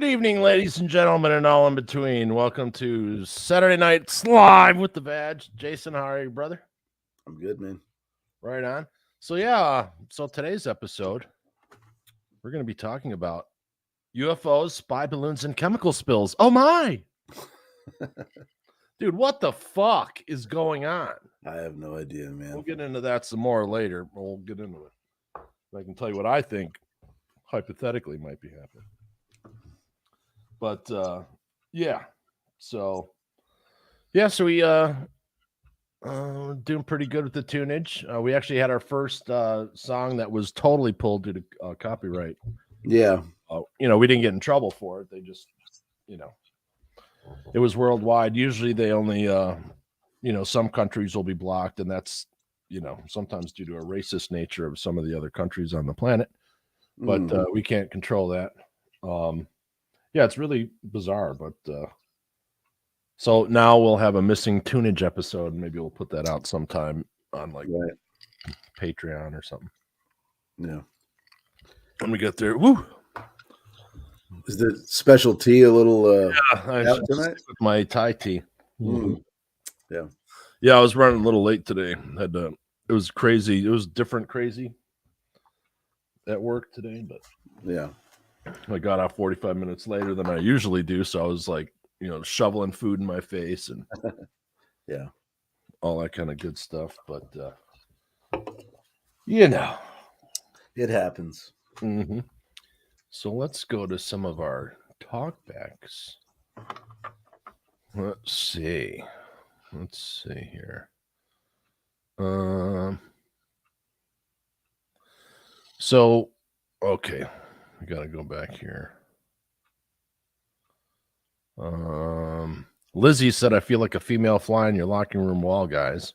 Good evening, ladies and gentlemen, and all in between. Welcome to Saturday Night's Live with the Badge. Jason, how are you, brother? I'm good, man. Right on. So today's episode, we're going to be talking about UFOs, spy balloons, and chemical spills. Oh my! Dude, what the fuck is going on? I have no idea, man. We'll get into that some more later. We'll get into it. I can tell you what I think hypothetically might be happening. But so we doing pretty good with the tunage. We actually had our first song that was totally pulled due to copyright. Yeah. We didn't get in trouble for it. They just, it was worldwide. Usually they only, some countries will be blocked, and that's, sometimes due to a racist nature of some of the other countries on the planet. But we can't control that. Yeah, it's really bizarre, but so now we'll have a missing tunage episode. Maybe we'll put that out sometime on Patreon or something. Yeah. When we get there, woo! Is the special tea a little I should stick with my Thai tea. Mm. Yeah. Yeah, I was running a little late today. It was crazy. It was different crazy at work today, but yeah. I got off 45 minutes later than I usually do, so I was shoveling food in my face and yeah, all that kind of good stuff. But it happens. Mm-hmm. So let's go to some of our talkbacks. Let's see here. So okay. I gotta go back here. Lizzie said, "I feel like a female fly in your locker room wall, guys."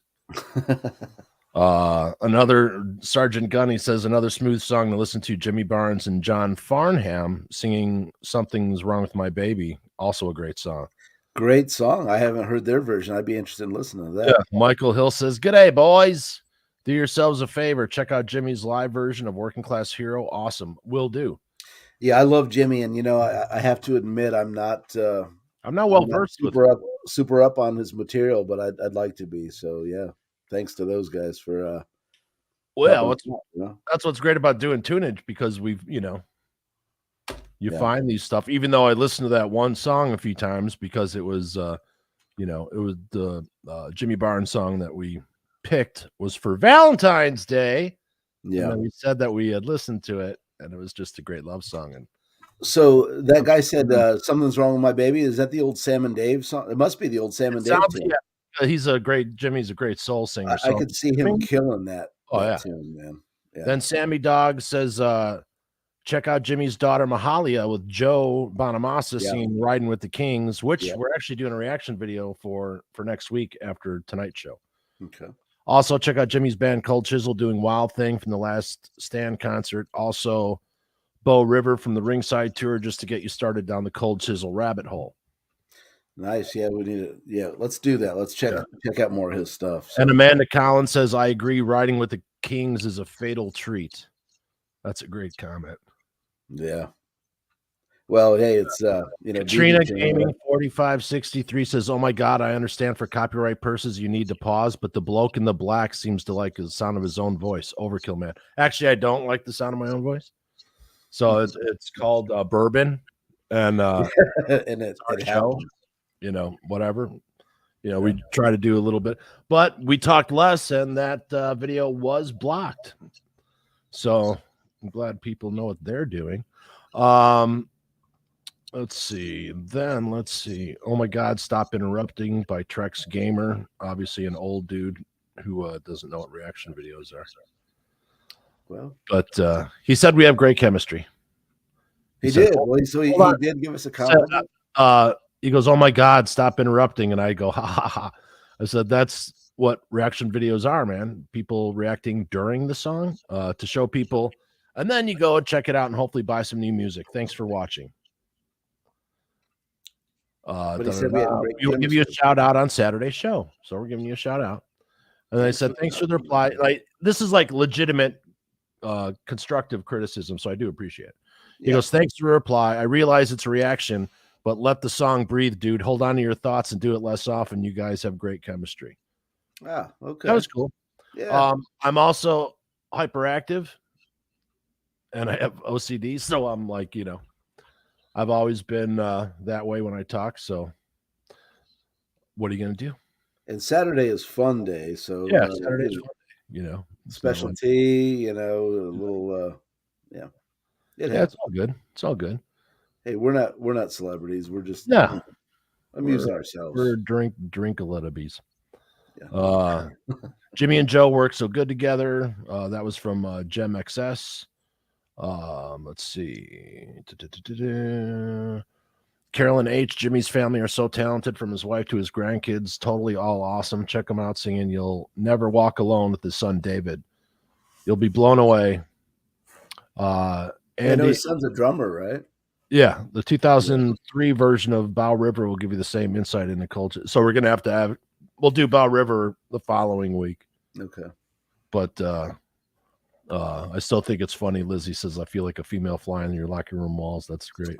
Another Sergeant Gunny says, "Another smooth song to listen to. Jimmy Barnes and John Farnham singing 'Something's Wrong with My Baby.' Also a great song." Great song. I haven't heard their version. I'd be interested in listening to that. Yeah. Michael Hill says, "G'day, boys. Do yourselves a favor. Check out Jimmy's live version of Working Class Hero. Awesome. Will do." Yeah, I love Jimmy, and I have to admit I'm not well versed with super up on his material, but I'd like to be. So yeah, thanks to those guys for. That's what's great about doing tunage, because we've find these stuff. Even though I listened to that one song a few times because it was it was the Jimmy Barnes song that we picked was for Valentine's Day. Yeah, and we said that we had listened to it. And it was just a great love song. And so that guy said, "Something's wrong with my baby." Is that the old Sam and Dave song? It must be the old Sam and Dave. Yeah, Jimmy's a great soul singer. I could see him killing that. Tune, man. Yeah. Then Sammy Dog says, "Check out Jimmy's daughter Mahalia with Joe Bonamassa singing 'Riding with the Kings,' which we're actually doing a reaction video for next week after tonight's show." Okay. Also, check out Jimmy's band Cold Chisel doing Wild Thing from the Last Stand concert. Also, Bo River from the Ringside Tour, just to get you started down the Cold Chisel rabbit hole. Nice. Yeah, we need it. Yeah, let's do that. Let's check out more of his stuff. So. And Amanda Collins says, "I agree. Riding with the Kings is a fatal treat." That's a great comment. Yeah. Well, hey, it's Katrina Gaming 4563 says, "Oh my God, I understand for copyright purposes you need to pause, but the bloke in the black seems to like the sound of his own voice. Overkill, man." Actually, I don't like the sound of my own voice. So it's called Bourbon, and and it show, whatever. We try to do a little bit, but we talked less, and that video was blocked. So I'm glad people know what they're doing. Let's see. "Oh my God, Stop Interrupting" by Trex Gamer. Obviously an old dude who doesn't know what reaction videos are. Well, but he said we have great chemistry. He did. He did give us a compliment. He goes, "Oh my God, stop interrupting." And I go, "Ha ha ha." I said, "That's what reaction videos are, man. People reacting during the song to show people. And then you go and check it out and hopefully buy some new music. Thanks for watching." We'll give you a shout out on Saturday's show. So we're giving you a shout out. And I said, "Thanks for the reply." This is like legitimate constructive criticism, so I do appreciate it. He goes, thanks for the reply. I realize it's a reaction, but let the song breathe, dude. Hold on to your thoughts and do it less often. You guys have great chemistry. Ah, okay. That was cool. Yeah. I'm also hyperactive and I have OCD. So I'm like, I've always been that way when I talk. So what are you going to do? And Saturday is fun day. So, Yeah, Saturday's fun day, special tea, a little, yeah. It's all good. It's all good. Hey, we're not celebrities. We're just amusing ourselves. We're drink-a-little-bees. Yeah. Jimmy and Joe work so good together. That was from Gem XS. Let's see. Carolyn H. Jimmy's family are so talented, from his wife to his grandkids. Totally all awesome. Check him out singing "You'll Never Walk Alone" with his son David. You'll be blown away. I know his son's a drummer, right? Yeah, the 2003 version of Bow River will give you the same insight into culture. So we're gonna have to have. We'll do Bow River the following week. Okay. But I still think it's funny. Lizzie says, "I feel like a female flying in your locker room walls." That's great.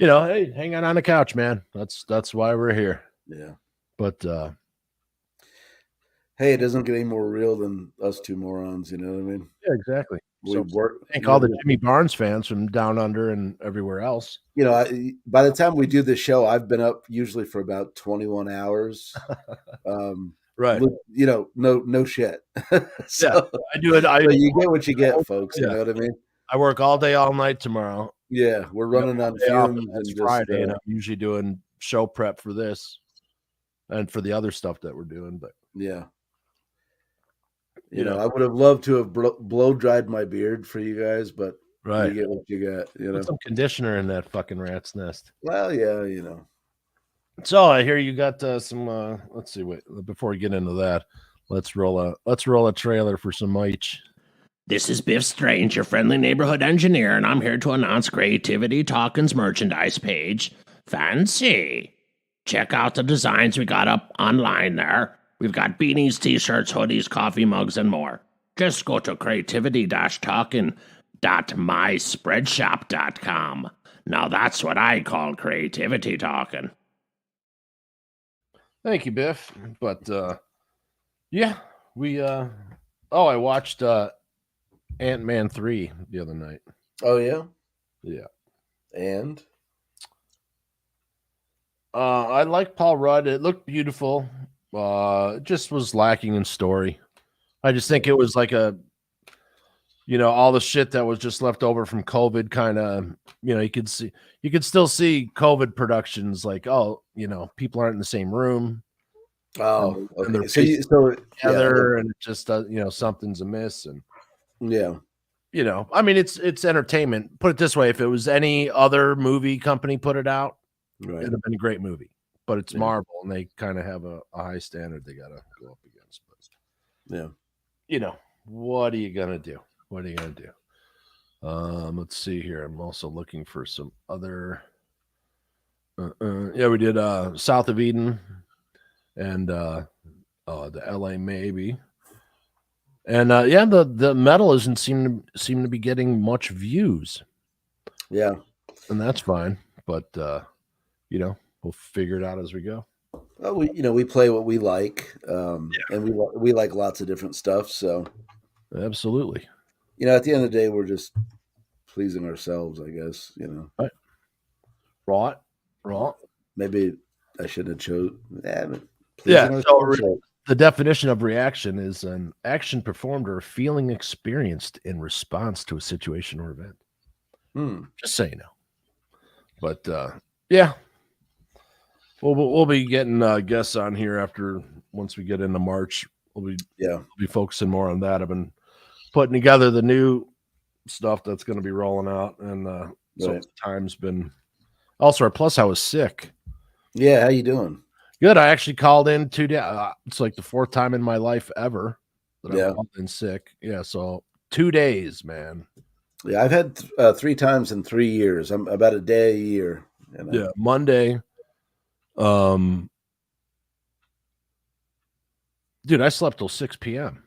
Hey, hang on the couch, man. That's why we're here. Yeah. But hey, it doesn't get any more real than us two morons. You know what I mean? Yeah, exactly. We work. Thank all the Jimmy Barnes fans from down under and everywhere else. By the time we do the show, I've been up usually for about 21 hours. Right. No shit. So, I do it. You get what you get, folks. You know what I mean? I work all day, all night tomorrow. Yeah, we're running on fumes. It's Friday, and I'm usually doing show prep for this and for the other stuff that we're doing. But yeah, I would have loved to have blow dried my beard for you guys, but you get what you got. Put some conditioner in that fucking rat's nest. Well, yeah, So I hear you got some. Let's see. Wait, before we get into that, let's roll a trailer for some merch. This is Biff Strange, your friendly neighborhood engineer, and I'm here to announce CreatiVity Talkin's merchandise page. Fancy! Check out the designs we got up online there. We've got beanies, t-shirts, hoodies, coffee mugs, and more. Just go to creativity-talkin.myspreadshop.com. Now that's what I call creativity talking. Thank you, Biff. But yeah, we I watched Ant-Man 3 the other night. Oh yeah? Yeah. And I like Paul Rudd. It looked beautiful. It just was lacking in story. I just think it was like all the shit that was just left over from COVID kind of, you could still see COVID productions like, people aren't in the same room. Oh, okay. And they're together, and it just something's amiss. And yeah, I mean, it's entertainment. Put it this way: if it was any other movie company put it out, it'd have been a great movie. But it's Marvel, and they kind of have a high standard they gotta go up against. But what are you gonna do? What are you gonna do? Let's see here. I'm also looking for some other. We did South of Eden, and the LA maybe. And the metal doesn't seem to be getting much views. Yeah, and that's fine. But we'll figure it out as we go. Well, we play what we like, and we like lots of different stuff. So, absolutely. At the end of the day, we're just pleasing ourselves, I guess. Right. Maybe I shouldn't have chosen. So the definition of reaction is an action performed or a feeling experienced in response to a situation or event. Just so you know. But we'll be getting guests on here once we get into March. We'll be focusing more on that. I've been putting together the new stuff that's going to be rolling out, and so time's been. Also, plus I was sick. Yeah, how you doing? Good. I actually called in 2 days. It's like the 4th time in my life ever that I've called in sick. Yeah, so 2 days, man. Yeah, I've had 3 times in 3 years. I'm about a day a year. Yeah, Monday. Dude, I slept till 6 p.m.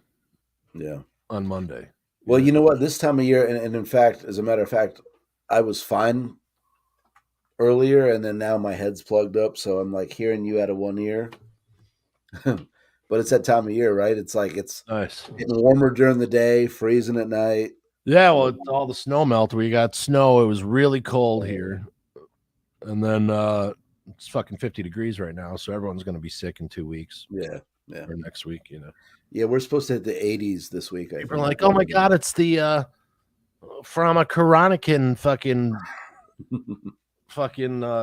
Yeah, on Monday. Well, you know what? This time of year, and in fact, as a matter of fact, I was fine earlier, and then now my head's plugged up, so I'm like hearing you out of one ear. But it's that time of year, right? It's like it's Nice. getting warmer during the day, freezing at night. Yeah, well, it's all the snow melt. We got snow. It was really cold here. And then it's fucking 50 degrees right now, so everyone's going to be sick in 2 weeks. Yeah. Or next week, Yeah, we're supposed to hit the 80s this week. People are like, oh my God, it's the from a Koranican fucking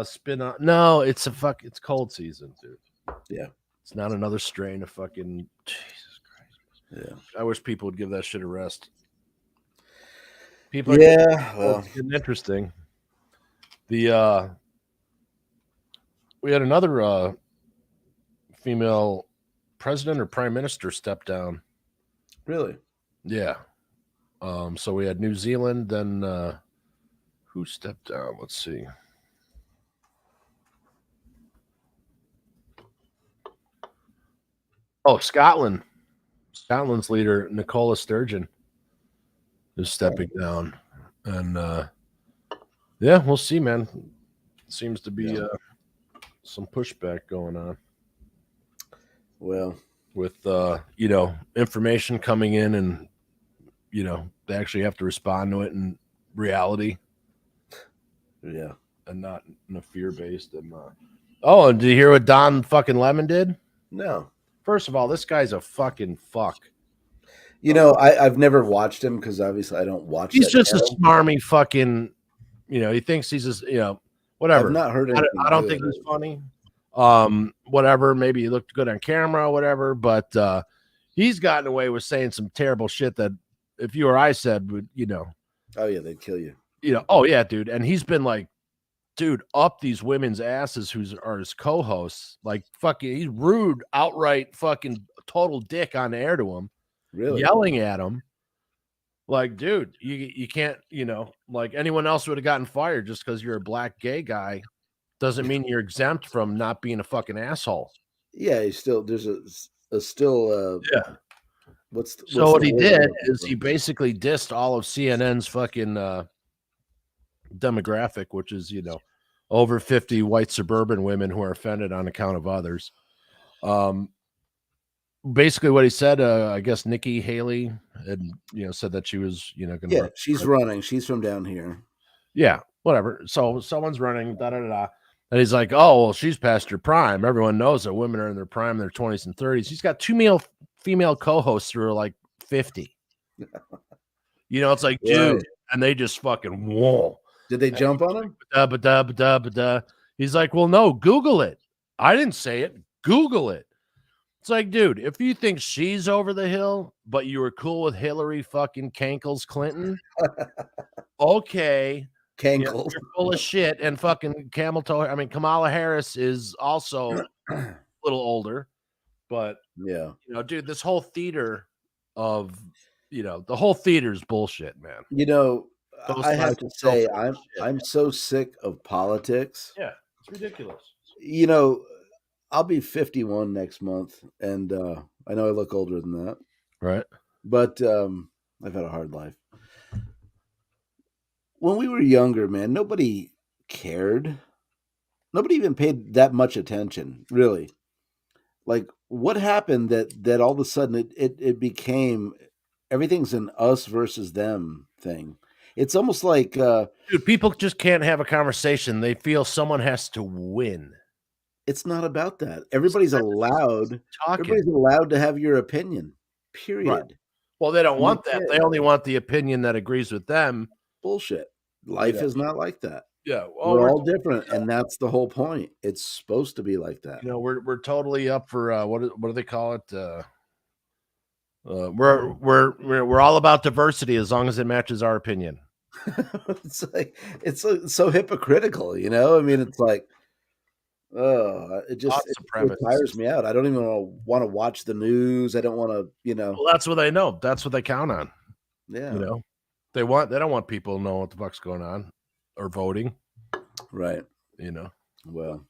spin on. No, it's it's cold season, dude. Yeah. It's not another strain of fucking Jesus Christ. Yeah. I wish people would give that shit a rest. People well, it's getting interesting. We had another female president or prime minister step down. Really? Yeah. So we had New Zealand, then who stepped down? Let's see. Oh, Scotland. Scotland's leader, Nicola Sturgeon, is stepping down. And yeah, we'll see, man. Seems to be some pushback going on. Well, with information coming in, and they actually have to respond to it in reality. Yeah. And not in a fear-based. And and did you hear what Don fucking Lemon did? No. First of all, this guy's a fucking fuck. I've never watched him because obviously I don't watch. He's just a smarmy fucking. He thinks he's just whatever. I've not heard. I don't think he's funny. Whatever. Maybe he looked good on camera, whatever. But he's gotten away with saying some terrible shit that if you or I said would, oh yeah, they'd kill you. Oh yeah, dude. And he's been like, dude, up these women's asses who are his co-hosts. Like fucking, he's rude, outright fucking total dick on the air to him. Really? Yelling at him. Like, dude, you can't, like anyone else would have gotten fired just because you're a black gay guy doesn't mean you're exempt from not being a fucking asshole. Yeah, there's a still yeah. What's what he did is he basically dissed all of CNN's fucking demographic, which is, over 50 white suburban women who are offended on account of others. Basically what he said, I guess Nikki Haley had, said that she was, gonna she's running. She's from down here. Yeah, whatever. So someone's running, da-da-da-da. And he's like, oh, well, she's past her prime. Everyone knows that women are in their prime, their 20s and 30s. He's got two female co-hosts who are like 50. It's like, dude, right. And they just fucking, whoa. Did they jump on him? He's like, well, no, Google it. I didn't say it. Google it. It's like, dude, if you think she's over the hill, but you were cool with Hillary fucking Cankles Clinton, okay. Cankles. You're full of shit. And fucking Kamala Harris is also a little older, but yeah, dude, this whole theater of, the whole theater's bullshit, man. I have to say, I'm so sick of politics. Yeah, it's ridiculous. I'll be 51 next month, and I know I look older than that. Right. But I've had a hard life. When we were younger, man, nobody cared. Nobody even paid that much attention, really. Like, what happened that all of a sudden it became everything's an us versus them thing. It's almost like dude, people just can't have a conversation. They feel someone has to win. It's not about that. Everybody's allowed to have your opinion. Period. Right. Well, they don't want that. They only want the opinion that agrees with them. Bullshit. Life is not like that. Yeah, we're all different, and that's the whole point. It's supposed to be like that. We're totally up for what do they call it? We're all about diversity as long as it matches our opinion. it's so hypocritical, I mean, it's like, it tires me out. I don't even want to watch the news. I don't want to, Well, that's what they know. That's what they count on. Yeah, they don't want people to know what the fuck's going on or voting, right? Well,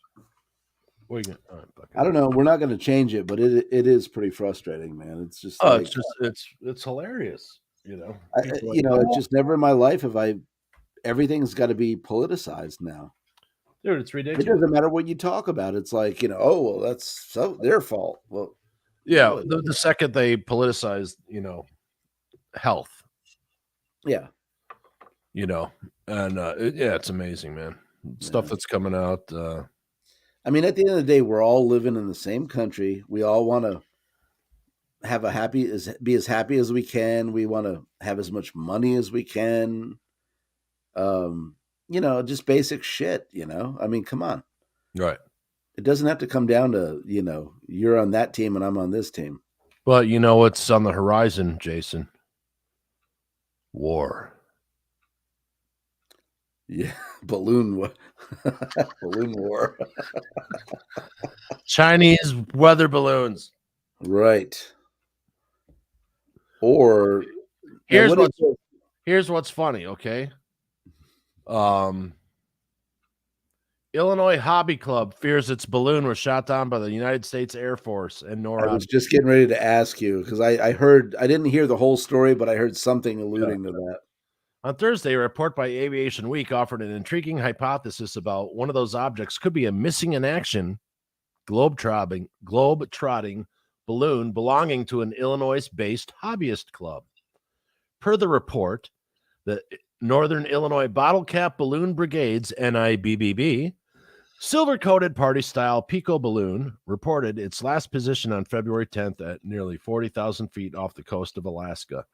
I don't know. We're not going to change it, but it is pretty frustrating, man. It's just it's hilarious. You know, it's just never in my life everything's got to be politicized now. dude, it's It ridiculous. doesn't matter what you talk about. It's like, oh, well, that's their fault. Well, yeah, really? the second they politicize, health, Yeah. and it's amazing, man. Stuff that's coming out. I mean, at the end of the day, we're all living in the same country. We all want to have be as happy as we can. We want to have as much money as we can. Just basic shit, I mean, come on. Right. It doesn't have to come down to, you're on that team and I'm on this team. But you know what's on the horizon, Jason? War. Yeah, balloon war. Chinese weather balloons. Right. Or here's what's funny, okay? Illinois Hobby Club fears its balloon was shot down by the United States Air Force and NORAD. I was just getting ready to ask you because I didn't hear the whole story, but I heard something alluding to that. On Thursday, a report by Aviation Week offered an intriguing hypothesis about one of those objects could be a missing in action globe-trotting balloon belonging to an Illinois-based hobbyist club. Per the report, the Northern Illinois Bottle Cap Balloon Brigade's NIBBB silver-coated party-style Pico balloon reported its last position on February 10th at nearly 40,000 feet off the coast of Alaska.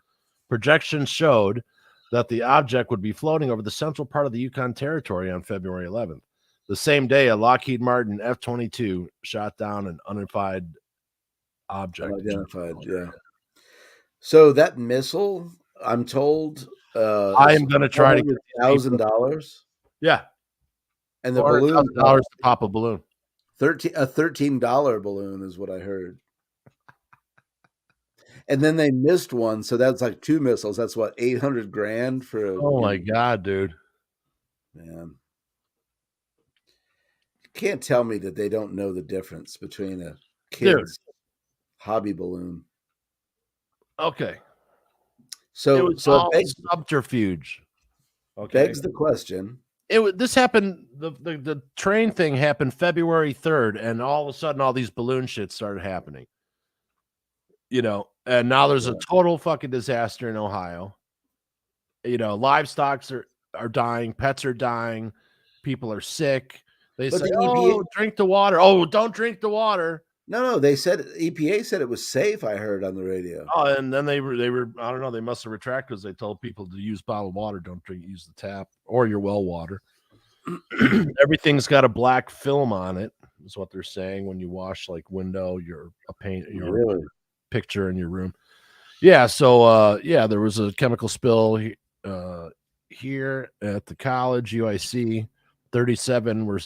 Projections showed that the object would be floating over the central part of the Yukon Territory on February 11th. The same day, a Lockheed Martin F-22 shot down an unidentified object. Unidentified, yeah. So that missile, I'm told, I am going to try to get $1,000. Yeah, and the balloon $400,000 to pop a balloon. a $13 balloon is what I heard. And then they missed one, so that's like 2 missiles. That's what, $800,000 for. Oh my God, dude! Man, you can't tell me that they don't know the difference between a kid's hobby balloon. Okay, so it was all subterfuge. Okay, begs the question. This happened. The train thing happened February 3rd, and all of a sudden, all these balloon shit started happening. And now there's a total fucking disaster in Ohio. Livestock are dying, pets are dying, people are sick. They say, EPA, drink the water. Oh, don't drink the water. No, they said EPA said it was safe. I heard on the radio. Oh, and then they were I don't know. They must have retracted because they told people to use bottled water. Don't use the tap or your well water. Everything's got a black film on it. Is what they're saying when you wash like window, your picture in your room. Yeah. So there was a chemical spill here at the college UIC. 37 were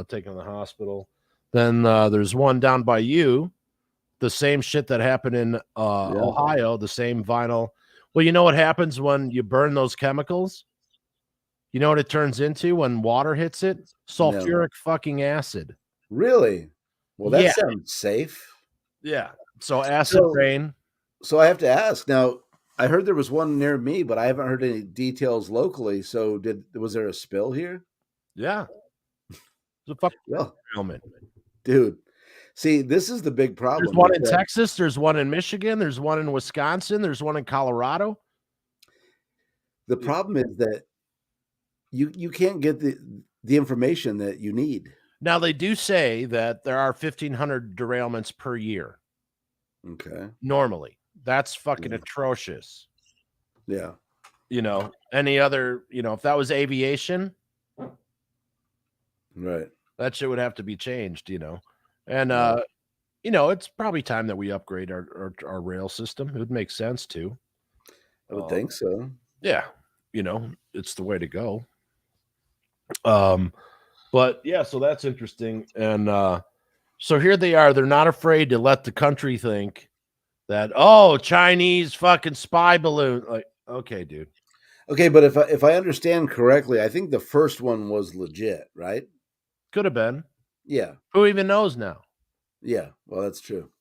taken to the hospital. Then there's one down by you, the same shit that happened in Ohio, the same vinyl. Well, you know what happens when you burn those chemicals? You know what it turns into when water hits it? Sulfuric fucking acid. Really? Well, that sounds safe. Yeah. So acid rain. So I have to ask now. I heard there was one near me, but I haven't heard any details locally. So was there a spill here? Yeah. It's a fucking ailment. Dude. See, this is the big problem. There's one in Texas, there's one in Michigan, there's one in Wisconsin, there's one in Colorado. The problem is that you can't get the information that you need. Now they do say that there are 1,500 derailments per year. Okay. Normally. That's fucking atrocious. Yeah. Any other, if that was aviation, right, that shit would have to be changed, And it's probably time that we upgrade our rail system. It would make sense too. I would think so. Yeah. It's the way to go. But yeah, so that's interesting. And so here they are. They're not afraid to let the country think that, Chinese fucking spy balloon. Like, okay, dude. Okay, but if I understand correctly, I think the first one was legit, right? Could have been. Yeah. Who even knows now? Yeah, well, that's true.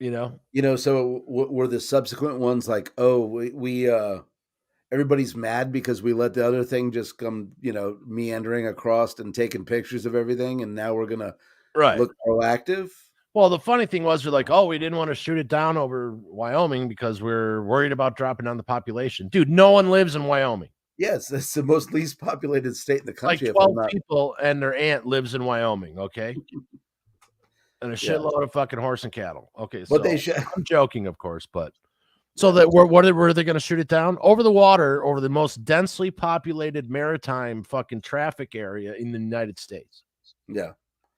You know? So were the subsequent ones like, oh, we everybody's mad because we let the other thing just come, meandering across and taking pictures of everything, and now we're gonna Right. look proactive? Well, the funny thing was, we're like, oh, we didn't want to shoot it down over Wyoming because we're worried about dropping down the population. Dude, no one lives in Wyoming. Yes, that's the most least populated state in the Like country. 12 people and their aunt lives in Wyoming, okay? And a Yeah. shitload of fucking horse and cattle. Okay, But so they should. I'm joking, of course, but so that were they going to shoot it down over the water, over the most densely populated maritime fucking traffic area in the United States? Yeah,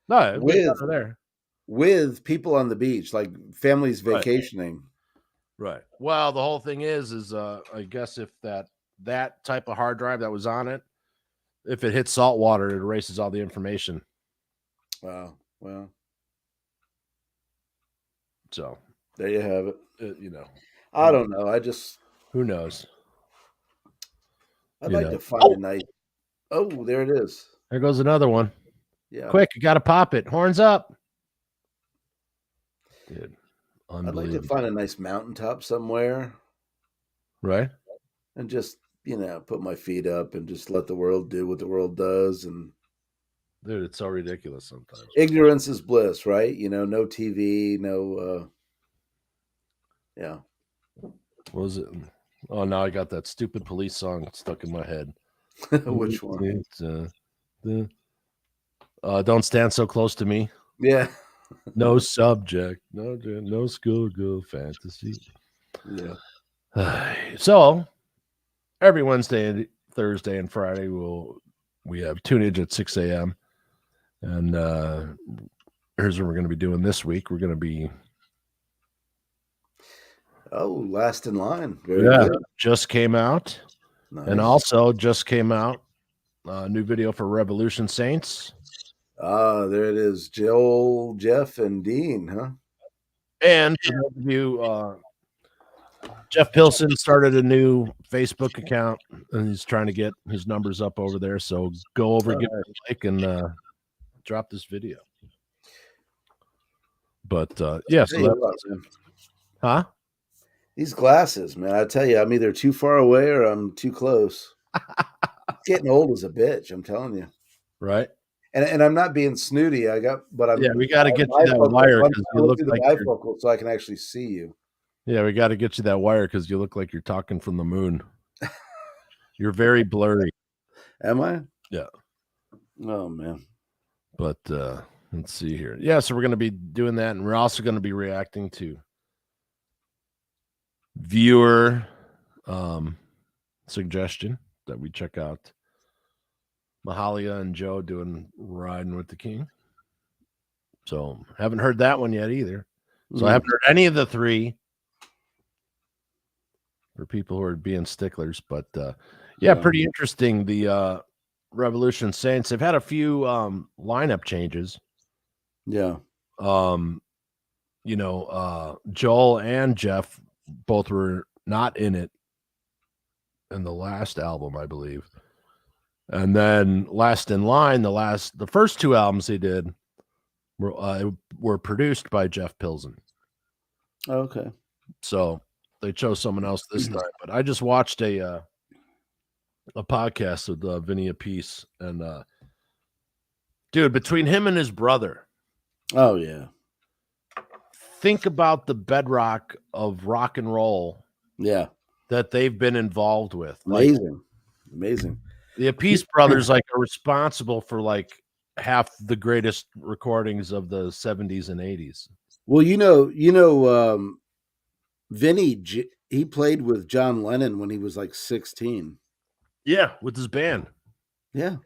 No, it'd be with better there. with people on the beach, like families Right. vacationing. Right. Well, the whole thing is I guess if that type of hard drive that was on it, if it hits salt water, it erases all the information. Wow. Well, So there you have it. I don't know. who knows? I'd like to find a nice. Oh, there it is. There goes another one. Yeah. Quick, you got to pop it. Horns up. Dude, I'd like to find a nice mountaintop somewhere. Right. And just, put my feet up and just let the world do what the world does. And dude, it's so ridiculous sometimes. Ignorance is bliss, right? No TV, no. Yeah. What was it? Oh, now I got that stupid police song stuck in my head. Which one? Don't stand so close to me. Yeah. No subject, no schoolgirl fantasy. Yeah. So every Wednesday, Thursday, and Friday we have tunage at 6 a.m. And here's what we're going to be doing this week. We're going to be Last in Line. Very good. Just came out. Nice. And also just came out a new video for Revolution Saints. There it is. Joel, Jeff, and Dean, huh? And for those of you, Jeff Pilson started a new Facebook account, and he's trying to get his numbers up over there. So go over, give it a like, and drop this video. But yeah, so huh? These glasses, man, I tell you, I'm either too far away or I'm too close. Getting old as a bitch, I'm telling you. Right. And I'm not being snooty. We got to get you that wire because you look like bifocal so I can actually see you. Yeah, we got to get you that wire because you look like you're talking from the moon. You're very blurry. Am I? Yeah. Oh man. But let's see here. Yeah, so we're going to be doing that, and we're also going to be reacting to viewer suggestion that we check out Mahalia and Joe doing Riding with the King. So haven't heard that one yet either. So I haven't heard any of the three for people who are being sticklers. But yeah, pretty interesting. The Revolution Saints, they've had a few lineup changes. Yeah. Joel and Jeff both were not in it in the last album, I believe. And then Last in Line, the first two albums they did were produced by Jeff Pilson. Okay. So they chose someone else this time. But I just watched a podcast with Vinny Appice, and dude, between him and his brother. Oh yeah. Think about the bedrock of rock and roll. Yeah. That they've been involved with. Amazing. The Appice brothers are responsible for half the greatest recordings of the 70s and 80s. Well, Vinny, he played with John Lennon when he was 16. Yeah, with his band. Yeah.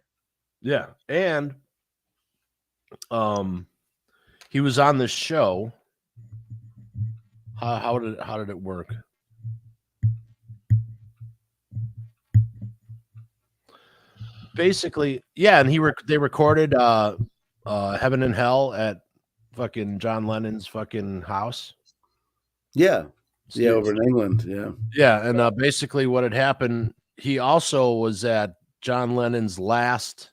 Yeah. And he was on this show. How did it work? Basically, yeah, and they recorded Heaven and Hell at fucking John Lennon's fucking house. Yeah. Yeah, over in England. Yeah. Yeah, and basically what had happened, he also was at John Lennon's last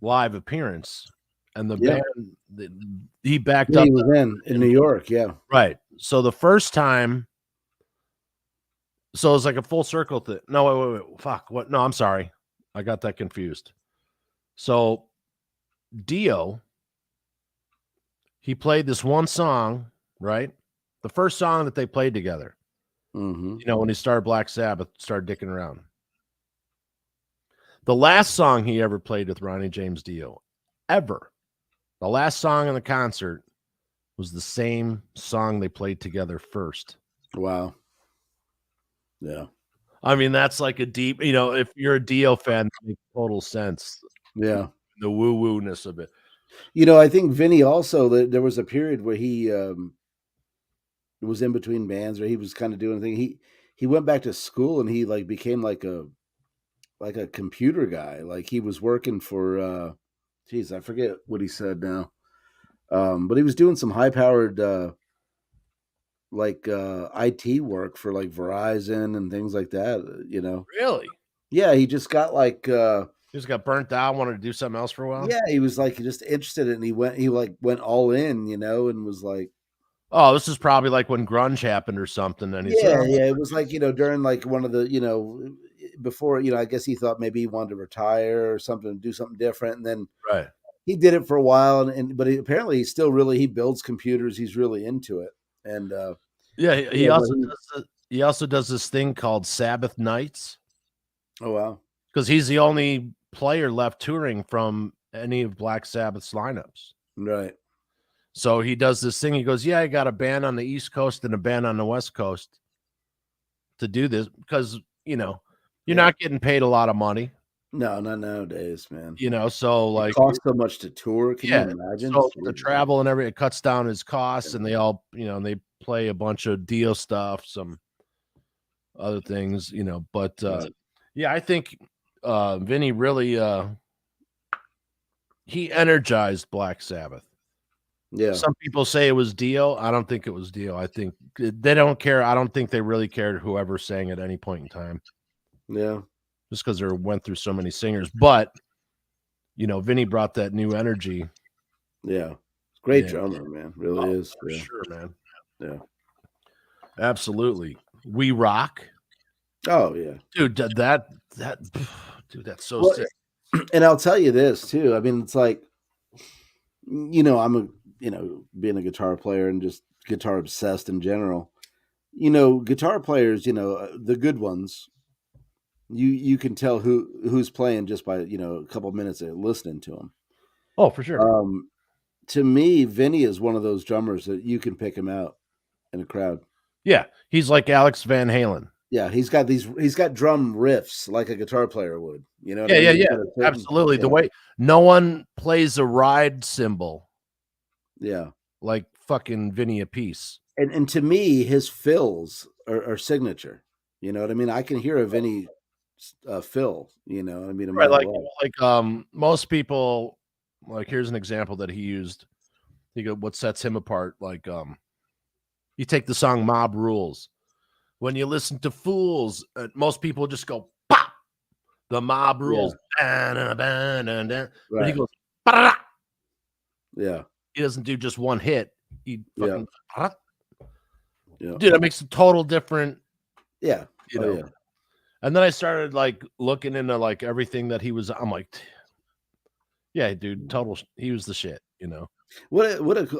live appearance and the Yeah. band he backed up He was in New York. Yeah. right. So the first time, so it's like a full circle thing. No, wait, fuck. What? No, I'm sorry, I got that confused. So Dio, he played this one song, right? The first song that they played together. Mm-hmm. You know, when he started Black Sabbath, started dicking around. The last song he ever played with Ronnie James Dio, ever, the last song in the concert was the same song they played together first. Wow. Yeah. I mean, that's like a deep, you know, if you're a Dio fan, it makes total sense. Yeah. The woo-woo-ness of it. You know, I think Vinny also, there was a period where he was in between bands, or he was kind of doing a thing. He went back to school and he like became like a computer guy. Like he was working for geez, I forget what he said now. But he was doing some high powered IT work for like Verizon and things like that, you know. Really? Yeah, he just got like He just got burnt out, wanted to do something else for a while? yeah, he was like just interested in it, and he went all in, you know, and was like Oh, this is probably like when grunge happened or something. And he's yeah, yeah, it was like, you know, during like one of the, you know, before, you know, I guess he thought maybe he wanted to retire or something, do something different, and then right. he did it for a while, but apparently he's still really he builds computers, he's really into it, and Yeah, yeah, he also does this thing called Sabbath Nights oh wow, because he's the only player left touring from any of Black Sabbath's lineups. right, So he does this thing. He goes, "Yeah, I got a band on the East Coast and a band on the West Coast to do this because you know you're Yeah. not getting paid a lot of money, no, not nowadays, man. you know. So It like, costs so much to tour. Can yeah, you imagine? so the travel and everything, it cuts down his costs, and they all, you know, and they play a bunch of Dio stuff, some other things, you know. But Right. yeah, I think Vinny really he energized Black Sabbath. Yeah, Some people say it was Dio. I don't think it was Dio. I think they don't care. I don't think they really cared whoever sang at any point in time, yeah, just because they went through so many singers. But you know, Vinny brought that new energy. yeah. Great Yeah. drummer, man. Really is. For Yeah, sure, man. yeah. We rock, Oh yeah, dude. That dude, that's so well, sick. and I'll tell you this too. I mean, it's like, you know, I'm a, you know, being a guitar player and just guitar obsessed in general. You know, guitar players, you know, the good ones, you can tell who's playing just by, you know, a couple minutes of listening to them. Oh, for sure. To me, Vinny is one of those drummers that you can pick him out in a crowd. Yeah, he's like Alex Van Halen. Yeah, he's got drum riffs like a guitar player would. You know what Yeah, I yeah, mean? yeah. Absolutely. The way no one plays a ride cymbal yeah, like fucking Vinny Appice. and to me, his fills are signature. You know what I mean? I can hear a Vinny fill. You know, I mean, no Right, matter what. like most people, like here's an example that he used. He go, what sets him apart? Like you take the song Mob Rules. When you listen to Fools, most people just go pop. The Mob Rules. But he Right. goes, "Ba-da-da." Yeah. He doesn't do just one hit. He fucking Yeah. dude, that makes a total different, Yeah. you know. Yeah. And then I started like looking into like everything that he was. I'm like, yeah, dude, total. He was the shit, you know.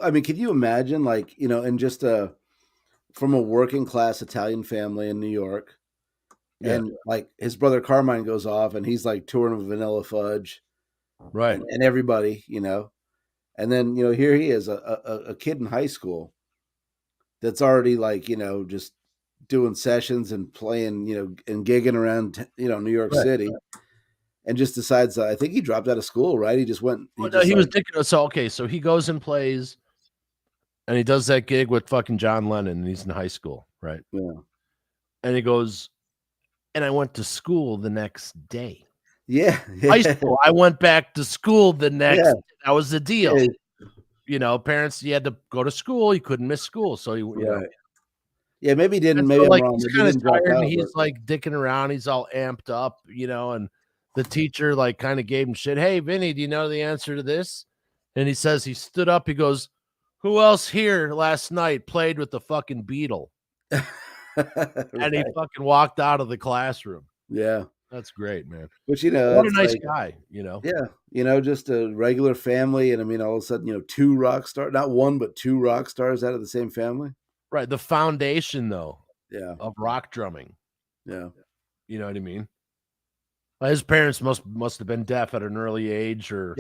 I mean, can you imagine, like, you know, and just from a working class Italian family in New York, Yeah. and like his brother Carmine goes off and he's like touring with Vanilla Fudge, Right. and everybody, you know, and then, you know, here he is, a kid in high school that's already like, you know, just doing sessions and playing, you know, and gigging around, you know, New York City, and just decides, I think he dropped out of school, right? He just went. Well, no, he was ridiculous. So okay, so he goes and plays, and he does that gig with fucking John Lennon, and he's in high school, right? Yeah. And he goes, and I went to school the next day. Yeah. High school. I went back to school the next. Yeah. That was the deal. Yeah. You know, parents, you had to go to school. You couldn't miss school, so you know. Right. Yeah, maybe he didn't. And Maybe so, like, I'm wrong. he's Maybe he kind of didn't drop tired, out, and he's but like dicking around. He's all amped up, you know. And the teacher like kind of gave him shit. Hey, Vinny, do you know the answer to this? And he says he stood up. He goes, "Who else here last night played with the fucking Beetle?" And he Right. fucking walked out of the classroom. Yeah. That's great, man. But What a it's nice like, guy, yeah, just a regular family. And I mean, all of a sudden, two rock stars, not one, but two rock stars out of the same family. Right. The foundation, though, Yeah. of rock drumming. Yeah. You know what I mean? His parents must have been deaf at an early age, or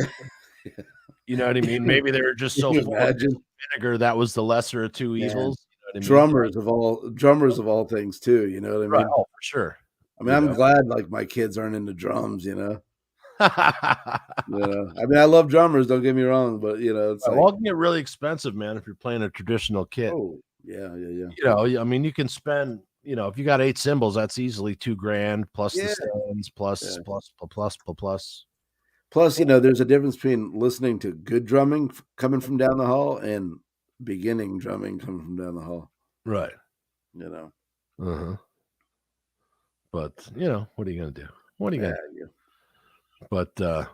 you know what I mean? Maybe they were just so Can you full of imagine? vinegar that was the lesser of two Man. evils. You know what I mean? Drummers of all things too, you know what I mean? Right. Oh, for sure. I mean, I'm glad like my kids aren't into drums, I mean, I love drummers, don't get me wrong, but it's like, all can get really expensive, man, if you're playing a traditional kit. oh, yeah. I mean, you can spend, if you got 8 cymbals, that's easily $2,000 plus the stands, plus. Plus, there's a difference between listening to good drumming coming from down the hall and beginning drumming coming from down the hall. Right. Uh-huh. But, what are you going to do? What are you going to do? But, I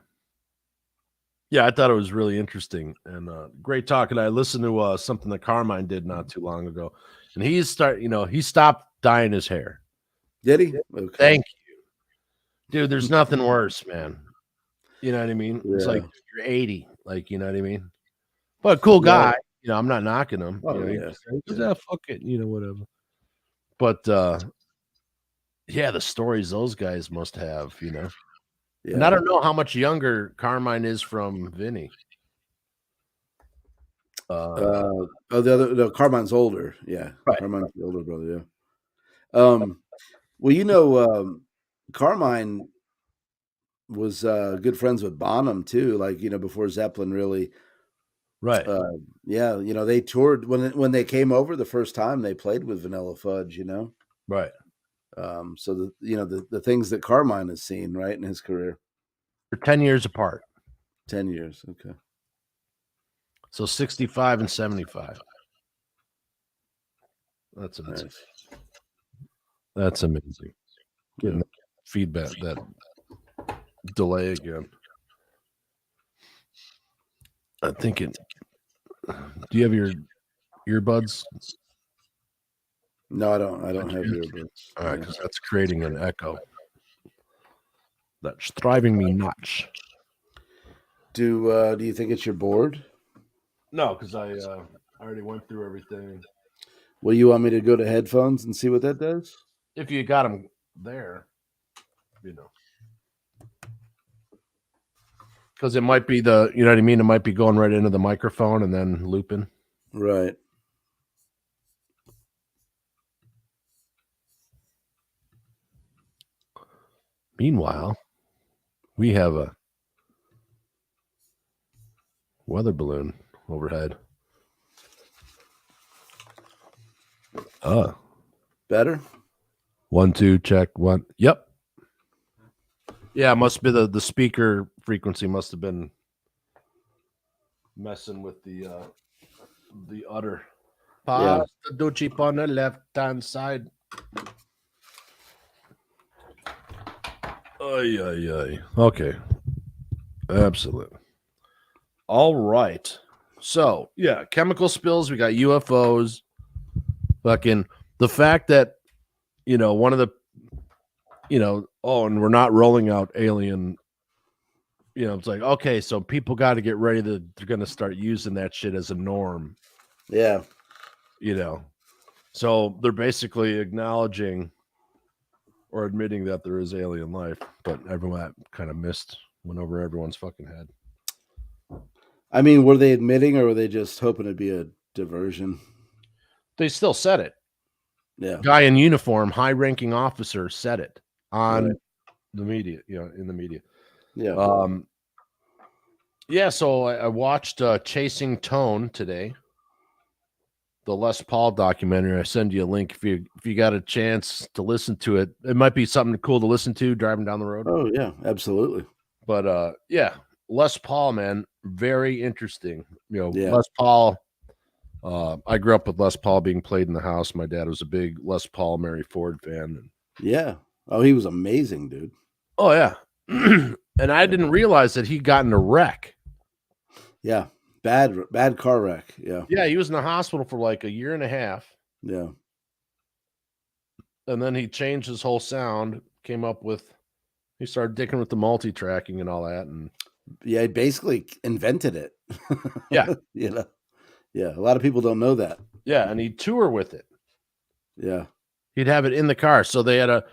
thought it was really interesting and great talk. And I listened to something that Carmine did not too long ago. And he stopped dyeing his hair. Did he? Okay. Thank you. Dude, there's nothing worse, man. You know what I mean? Yeah. It's like you're 80, like, you know what I mean? But cool guy. I'm not knocking him. Fuck it, whatever. But the stories those guys must have, Yeah. And I don't know how much younger Carmine is from Vinny. Carmine's older. Yeah. Right. Carmine's the older brother, Well, Carmine was good friends with Bonham too, like, before Zeppelin really. Right. They toured when they came over the first time, they played with Vanilla Fudge, Right. So the things that Carmine has seen, right, in his career. They're 10 years apart. 10 years, okay. So 65 and 75. That's amazing. Nice. That's amazing. Getting that feedback, that delay again. I think it. Do you have your earbuds? No, I don't. I don't have earbuds. All right, because that's creating an echo. That's driving me nuts. Do you think it's your board? No, because I already went through everything. Well, you want me to go to headphones and see what that does? If you got them there, because it might be you know what I mean? It might be going right into the microphone and then looping. Right. Meanwhile, we have a weather balloon overhead. Better? 1, 2, check 1. Yep. Yeah, it must be the speaker frequency must have been messing with the udder. Pass the Ducci on the left-hand side. Ay. Okay. Absolutely. All right. So, chemical spills. We got UFOs. Fucking the fact that, one of the, and we're not rolling out alien, it's like, okay, so people got to get ready they're going to start using that shit as a norm. Yeah. So they're basically acknowledging or admitting that there is alien life, but everyone kind of went over everyone's fucking head. I mean, were they admitting or were they just hoping it'd be a diversion? They still said it. Yeah. Guy in uniform, high-ranking officer said it on the media, in the media. Yeah. So I watched Chasing Tone today. The Les Paul documentary. I send you a link if you got a chance to listen to it. It might be something cool to listen to driving down the road. Oh yeah, absolutely. But Les Paul, man, very interesting. Les Paul. I grew up with Les Paul being played in the house. My dad was a big Les Paul, Mary Ford fan. Yeah. Oh, he was amazing, dude. Oh yeah. And I didn't realize that he got in a wreck. Yeah. Bad car wreck. Yeah. Yeah, he was in the hospital for like a year and a half, Yeah. and then he changed his whole sound. He started dicking with the multi-tracking and all that, and Yeah, he basically invented it. yeah, You know. Yeah, a lot of people don't know that. yeah, and he'd tour with it. Yeah. He'd have it in the car. So they had an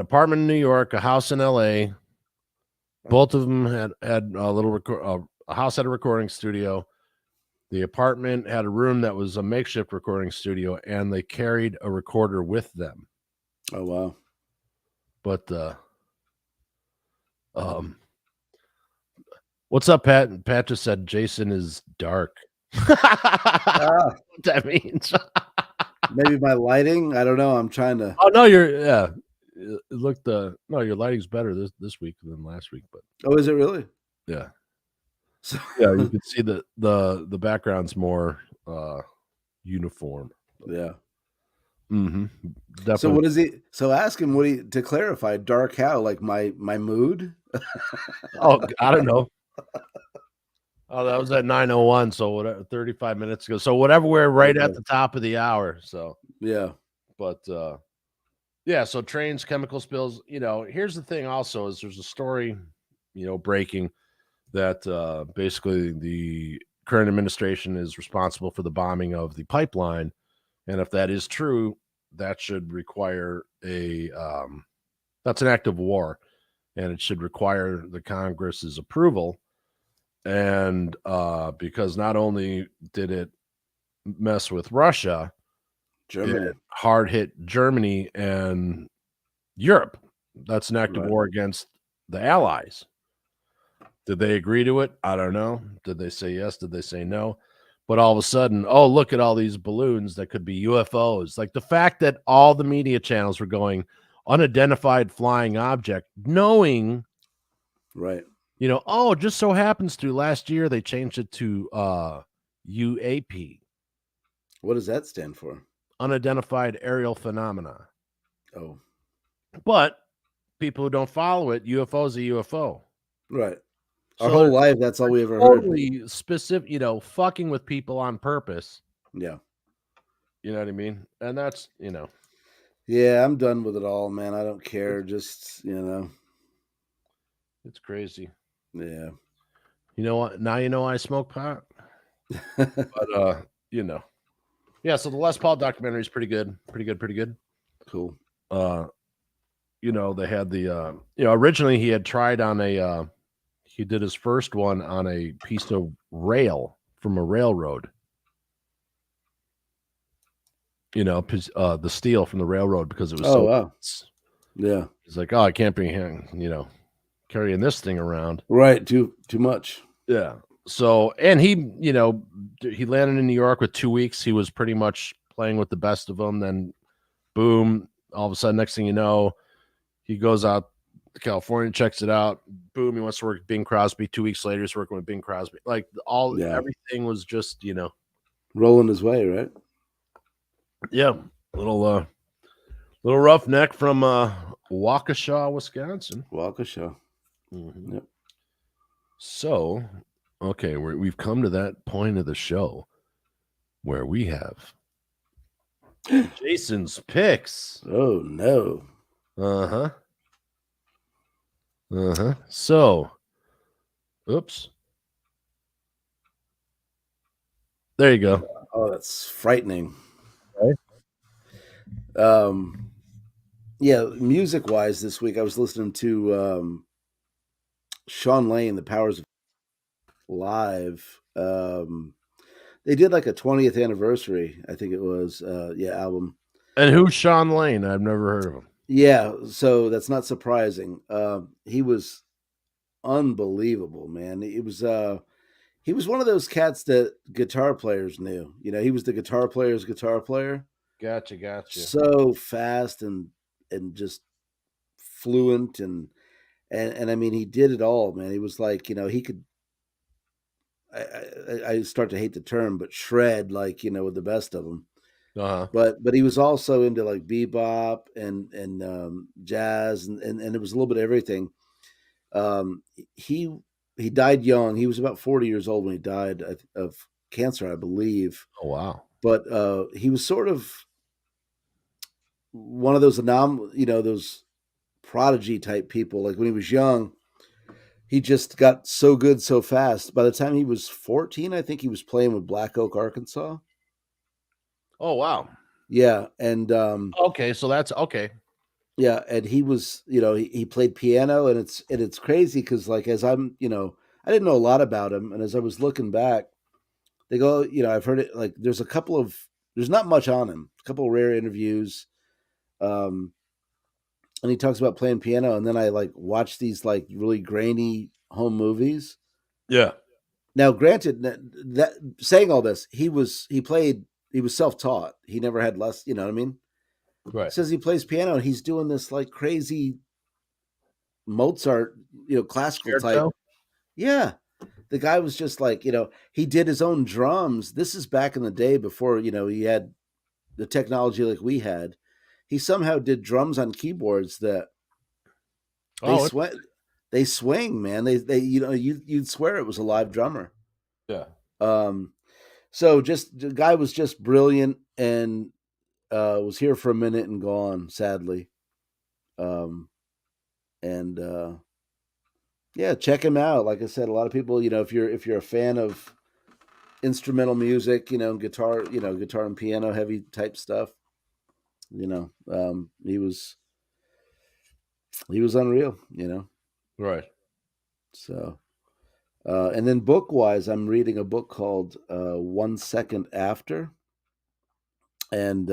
apartment in New York, a house in LA. Both of them had a little a house had a recording studio. The apartment had a room that was a makeshift recording studio, and they carried a recorder with them. Oh wow. But what's up, Pat? Pat just said Jason is dark. What that means? Maybe my lighting. I don't know. I'm trying to. Oh no, no, your lighting's better this week than last week, but Oh, is it really? yeah. So, Yeah, you can see the background's more uniform. yeah. Mm-hmm. Definitely. So what is he? So ask him to clarify. Dark how? Like my mood? Oh, I don't know. Oh, that was at 9:01, so whatever, 35 minutes ago. So whatever, we're right at the top of the hour. So yeah. but yeah, so trains, chemical spills. Here's the thing also is there's a story, breaking that basically the current administration is responsible for the bombing of the pipeline. And if that is true, that should require that's an act of war, and it should require the Congress's approval. And because not only did it mess with Russia, Germany. it hard hit Germany and Europe. That's an act of war against the Allies. Did they agree to it? I don't know. Did they say yes? Did they say no? But all of a sudden, oh, look at all these balloons that could be UFOs. Like the fact that all the media channels were going unidentified flying object, knowing, Right. oh, just so happens to last year they changed it to UAP, What does that stand for? unidentified aerial phenomena. Oh. But people who don't follow it, UFO is a UFO. Right. Our So whole life, that's all we ever heard. Totally specific, fucking with people on purpose. Yeah. You know what I mean? And that's, Yeah, I'm done with it all, man. I don't care. Just, it's crazy. Yeah. You know what? Now you know I smoke pot. But yeah, so the Les Paul documentary is pretty good. Pretty good. Cool. They had the originally he had tried on he did his first one on a piece of rail from a railroad. The steel from the railroad, because it was wow. Yeah. He's like, oh, I can't be carrying this thing around. Right. Too much. Yeah. So, and he landed in New York with 2 weeks. He was pretty much playing with the best of them. Then boom, all of a sudden, next thing you know, he goes out to California, checks it out. Boom, he wants to work with Bing Crosby. 2 weeks later, he's working with Bing Crosby. Like everything was just, rolling his way, right? Yeah. Little roughneck from Waukesha, Wisconsin. Waukesha. Mm-hmm. Yep. So, okay, we've come to that point of the show where we have Jason's picks. Oh no. So, oops. There you go. Oh, that's frightening. Right. Yeah, music wise this week I was listening to Sean Lane, The Powers of Live. They did like a 20th anniversary, I think it was, album. And who's Sean Lane? I've never heard of him. Yeah, so that's not surprising. He was unbelievable, man. He was one of those cats that guitar players knew. He was the guitar player's guitar player. Gotcha. So fast and just fluent and I mean, he did it all, man. He was like, he could. I start to hate the term, but shred with the best of them. But he was also into like bebop and jazz and it was a little bit of everything. He he died young. He was about 40 years old when he died of cancer, I believe. Oh wow. But he was sort of one of those those prodigy type people. Like when he was young, he just got so good so fast. By the time he was 14, I think he was playing with Black Oak, Arkansas. Oh wow. Yeah, and Okay, so that's okay. yeah, and he was, he played piano, and it's crazy because like as I'm, I didn't know a lot about him, and as I was looking back, they go, I've heard it like there's not much on him, a couple of rare interviews, um, and he talks about playing piano, and then I like watch these like really grainy home movies. Yeah. Now, granted, that saying all this, he was self-taught. He never had less, you know what I mean? Right. Says he plays piano and he's doing this like crazy Mozart, classical type. Scherzo? Yeah. The guy was just like, he did his own drums. This is back in the day before, he had the technology like we had. He somehow did drums on keyboards that they Oh, sweat. They swing, man. They you'd swear it was a live drummer. yeah. So just the guy was just brilliant and was here for a minute and gone, sadly. And yeah, check him out. Like I said, a lot of people, if you're a fan of instrumental music, guitar, guitar and piano heavy type stuff, he was unreal, Right. So and then book wise, I'm reading a book called 1 Second After, and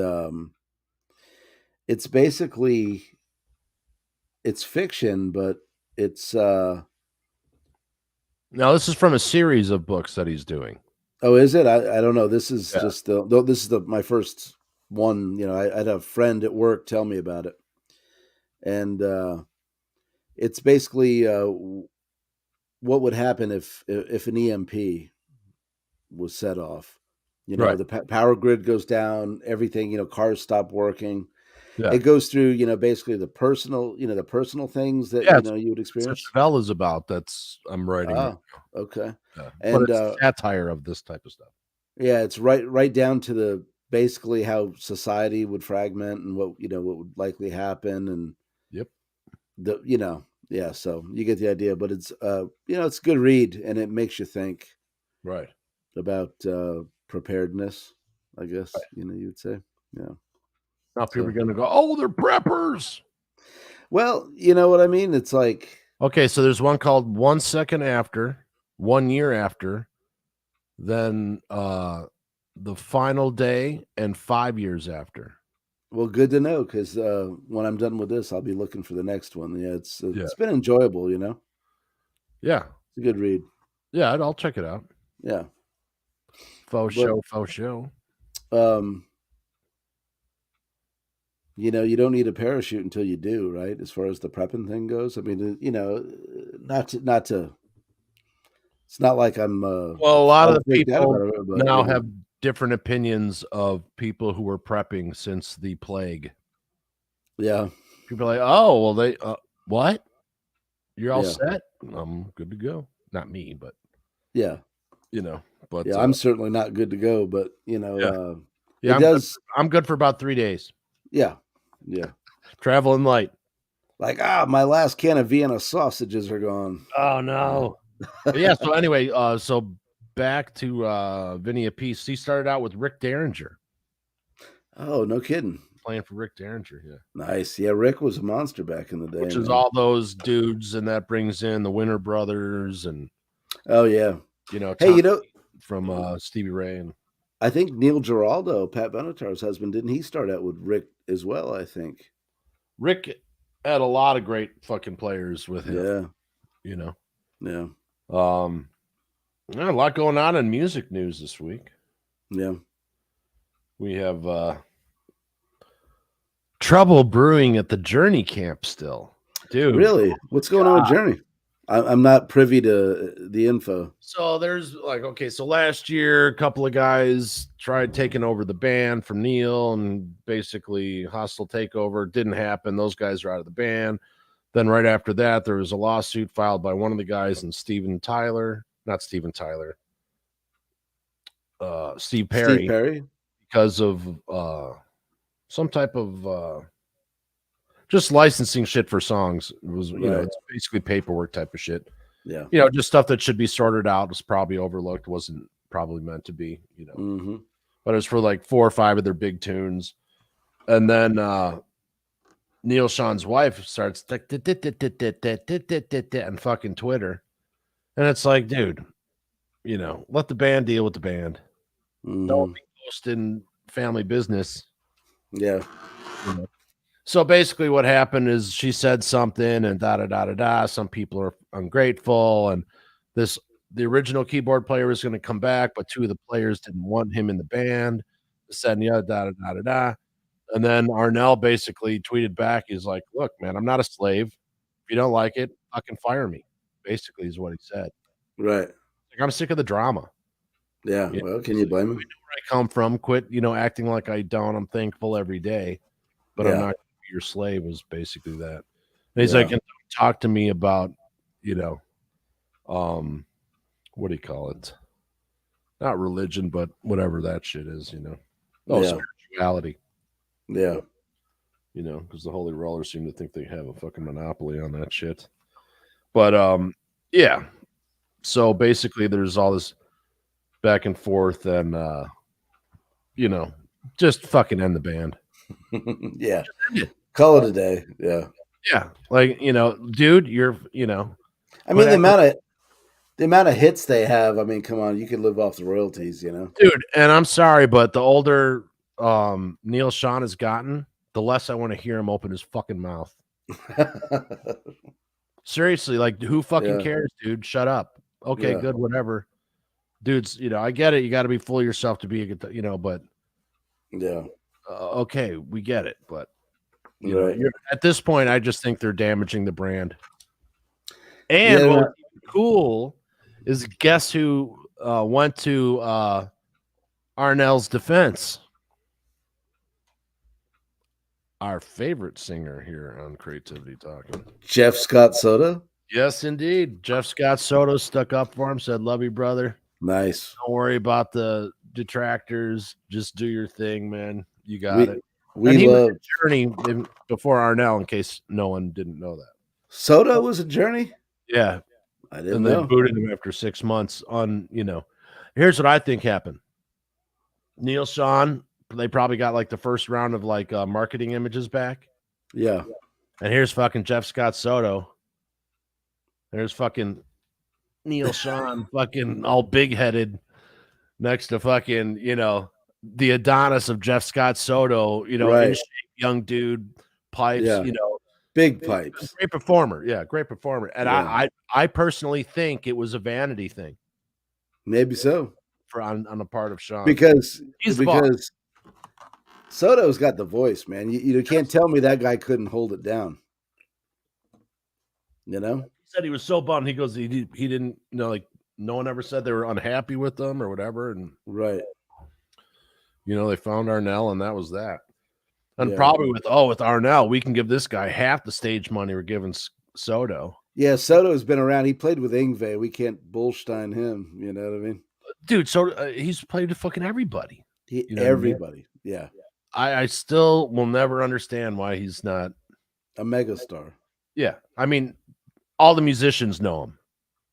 it's basically it's fiction, but it's Now this is from a series of books that he's doing. oh, is it? I don't know. This is Yeah. just this is my first one. I had a friend at work tell me about it, and it's basically what would happen if an EMP was set off. Right. The power grid goes down, everything, cars stop working. Yeah. It goes through, basically the personal things that, Yeah, you would That's experience. what Novella's about. That's I'm writing. Oh, okay. Yeah. And But it's satire of this type of stuff. yeah, it's right down to the basically how society would fragment and what would likely happen, and Yep. yeah, so you get the idea. But it's it's a good read, and it makes you think Right. about preparedness, I guess, you'd say. Yeah. Now people are So, gonna go, oh, they're preppers. well, you know what I mean? It's like, Okay, so there's one called 1 Second After, 1 Year After, then The Final Day, and 5 years after. well, good to know, because when I'm done with this, I'll be looking for the next one. Yeah, it's Yeah. been enjoyable. Yeah. It's a good read. Yeah, I'll check it out. Yeah. Faux show. You don't need a parachute until you do, right? As far as the prepping thing goes, I mean, not to. It's not like I'm. Well, a lot of the freaked out people about it, but, now have different opinions of people who were prepping since the plague. Yeah. People are like, oh, well, they what? You're all Yeah. set? I'm good to go. Not me, but Yeah. But Yeah, I'm certainly not good to go, but Yeah, it does. I'm good for about 3 days. Yeah. Yeah. Traveling light. Like, my last can of Vienna sausages are gone. Oh no. But yeah. So anyway, so back to Vinny Appice. He started out with Rick Derringer, Oh, no kidding. playing for Rick Derringer. Yeah. Nice. Yeah, Rick was a monster back in the day. Which is man. all those dudes, and that brings in the Winter Brothers and Oh yeah. Tom Hey, from Stevie Ray. And I think Neil Giraldo, Pat Benatar's husband, didn't he start out with Rick as well? I think. Rick had a lot of great fucking players with him. Yeah. Yeah. Yeah. A lot going on in music news this week. Yeah. We have trouble brewing at the Journey camp still. Dude. Really? What's going on with Journey? I'm not privy to the info. So there's so last year a couple of guys tried taking over the band from Neil, and basically hostile takeover. Didn't happen. Those guys are out of the band. Then right after that, there was a lawsuit filed by one of the guys and Steve Perry, Steve Perry. because of some type of just licensing shit for songs. It was, it's basically paperwork type of shit. Yeah. Just stuff that should be sorted out, was probably overlooked, wasn't probably meant to be, But it's for like 4 or 5 of their big tunes. And then Neil Sean's wife starts and fucking Twitter. And it's like, dude, let the band deal with the band. Don't be posting family business. Yeah. So basically what happened is she said something and da. Some people are ungrateful. And the original keyboard player was going to come back, but 2 of the players didn't want him in the band. Said, yeah, da. And then Arnell basically tweeted back. He's like, look, man, I'm not a slave. If you don't like it, fucking fire me. Basically is what he said. Right. Like, I'm sick of the drama. Yeah. Well, can you blame him? Where I come from, quit, acting like I don't. I'm thankful every day, but I'm not gonna be your slave, was basically that. And he's like, and talk to me about, what do you call it? Not religion, but whatever that shit is, spirituality. Yeah. Because the Holy Rollers seem to think they have a fucking monopoly on that shit. But yeah. So basically there's all this back and forth and just fucking end the band. Yeah. Call it a day. Yeah. Yeah. Like, dude, you're I mean, the amount of hits they have, I mean, come on, you could live off the royalties, Dude, and I'm sorry, but the older Neil Sean has gotten, the less I want to hear him open his fucking mouth. Seriously, like, who fucking cares, dude? Shut up. Okay, good, whatever. Dudes, I get it. You got to be full of yourself to be a good, but okay, we get it. But at this point, I just think they're damaging the brand. And what's cool is, guess who went to Arnell's defense? Our favorite singer here on CreatiVity Talking, Jeff Scott Soto. Yes, indeed. Jeff Scott Soto stuck up for him, said, love you, brother. Nice. Don't worry about the detractors. Just do your thing, man. You got it. We love Journey before Arnell, in case no one didn't know that. Soto was a Journey? Yeah. I didn't know. They booted him after 6 months on, Here's what I think happened. Neil Sean, they probably got like the first round of like marketing images back. Yeah. And here's fucking Jeff Scott Soto. There's fucking Neil Sean, fucking all big-headed next to fucking, the Adonis of Jeff Scott Soto, in shape, young dude, pipes, big pipes. Great performer. Yeah, great performer. And I personally think it was a vanity thing. Maybe so. On the part of Sean. Because Soto's got the voice, man. You can't tell me that guy couldn't hold it down. He said he was so bummed. He goes, he didn't, like, no one ever said they were unhappy with them or whatever. And they found Arnell, and that was that. And probably with Arnell, we can give this guy half the stage money we're giving Soto. Yeah, Soto's been around. He played with Yngwie. We can't bullstein him. You know what I mean? Dude, so he's played with fucking everybody. Everybody. Yeah. I still will never understand why he's not a megastar. Yeah. I mean, all the musicians know him.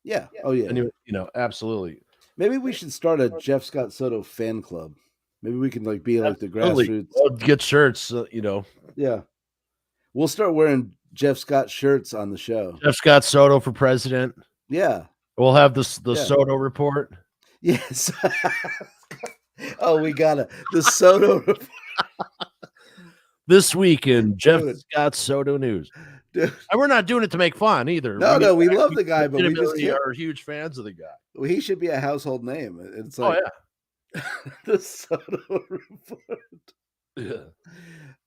Yeah. Oh, yeah. And, absolutely. Maybe we should start a Jeff Scott Soto fan club. Maybe we can be like the grassroots. We'll get shirts, Yeah. We'll start wearing Jeff Scott shirts on the show. Jeff Scott Soto for president. Yeah. We'll have the Soto report. Yes. Oh, we got the Soto report. This week in Jeff Scott Soto news. Dude. And we're not doing it to make fun either. We love the guy, but we just are huge fans of the guy. Well, he should be a household name. It's like, the Soto report. Yeah.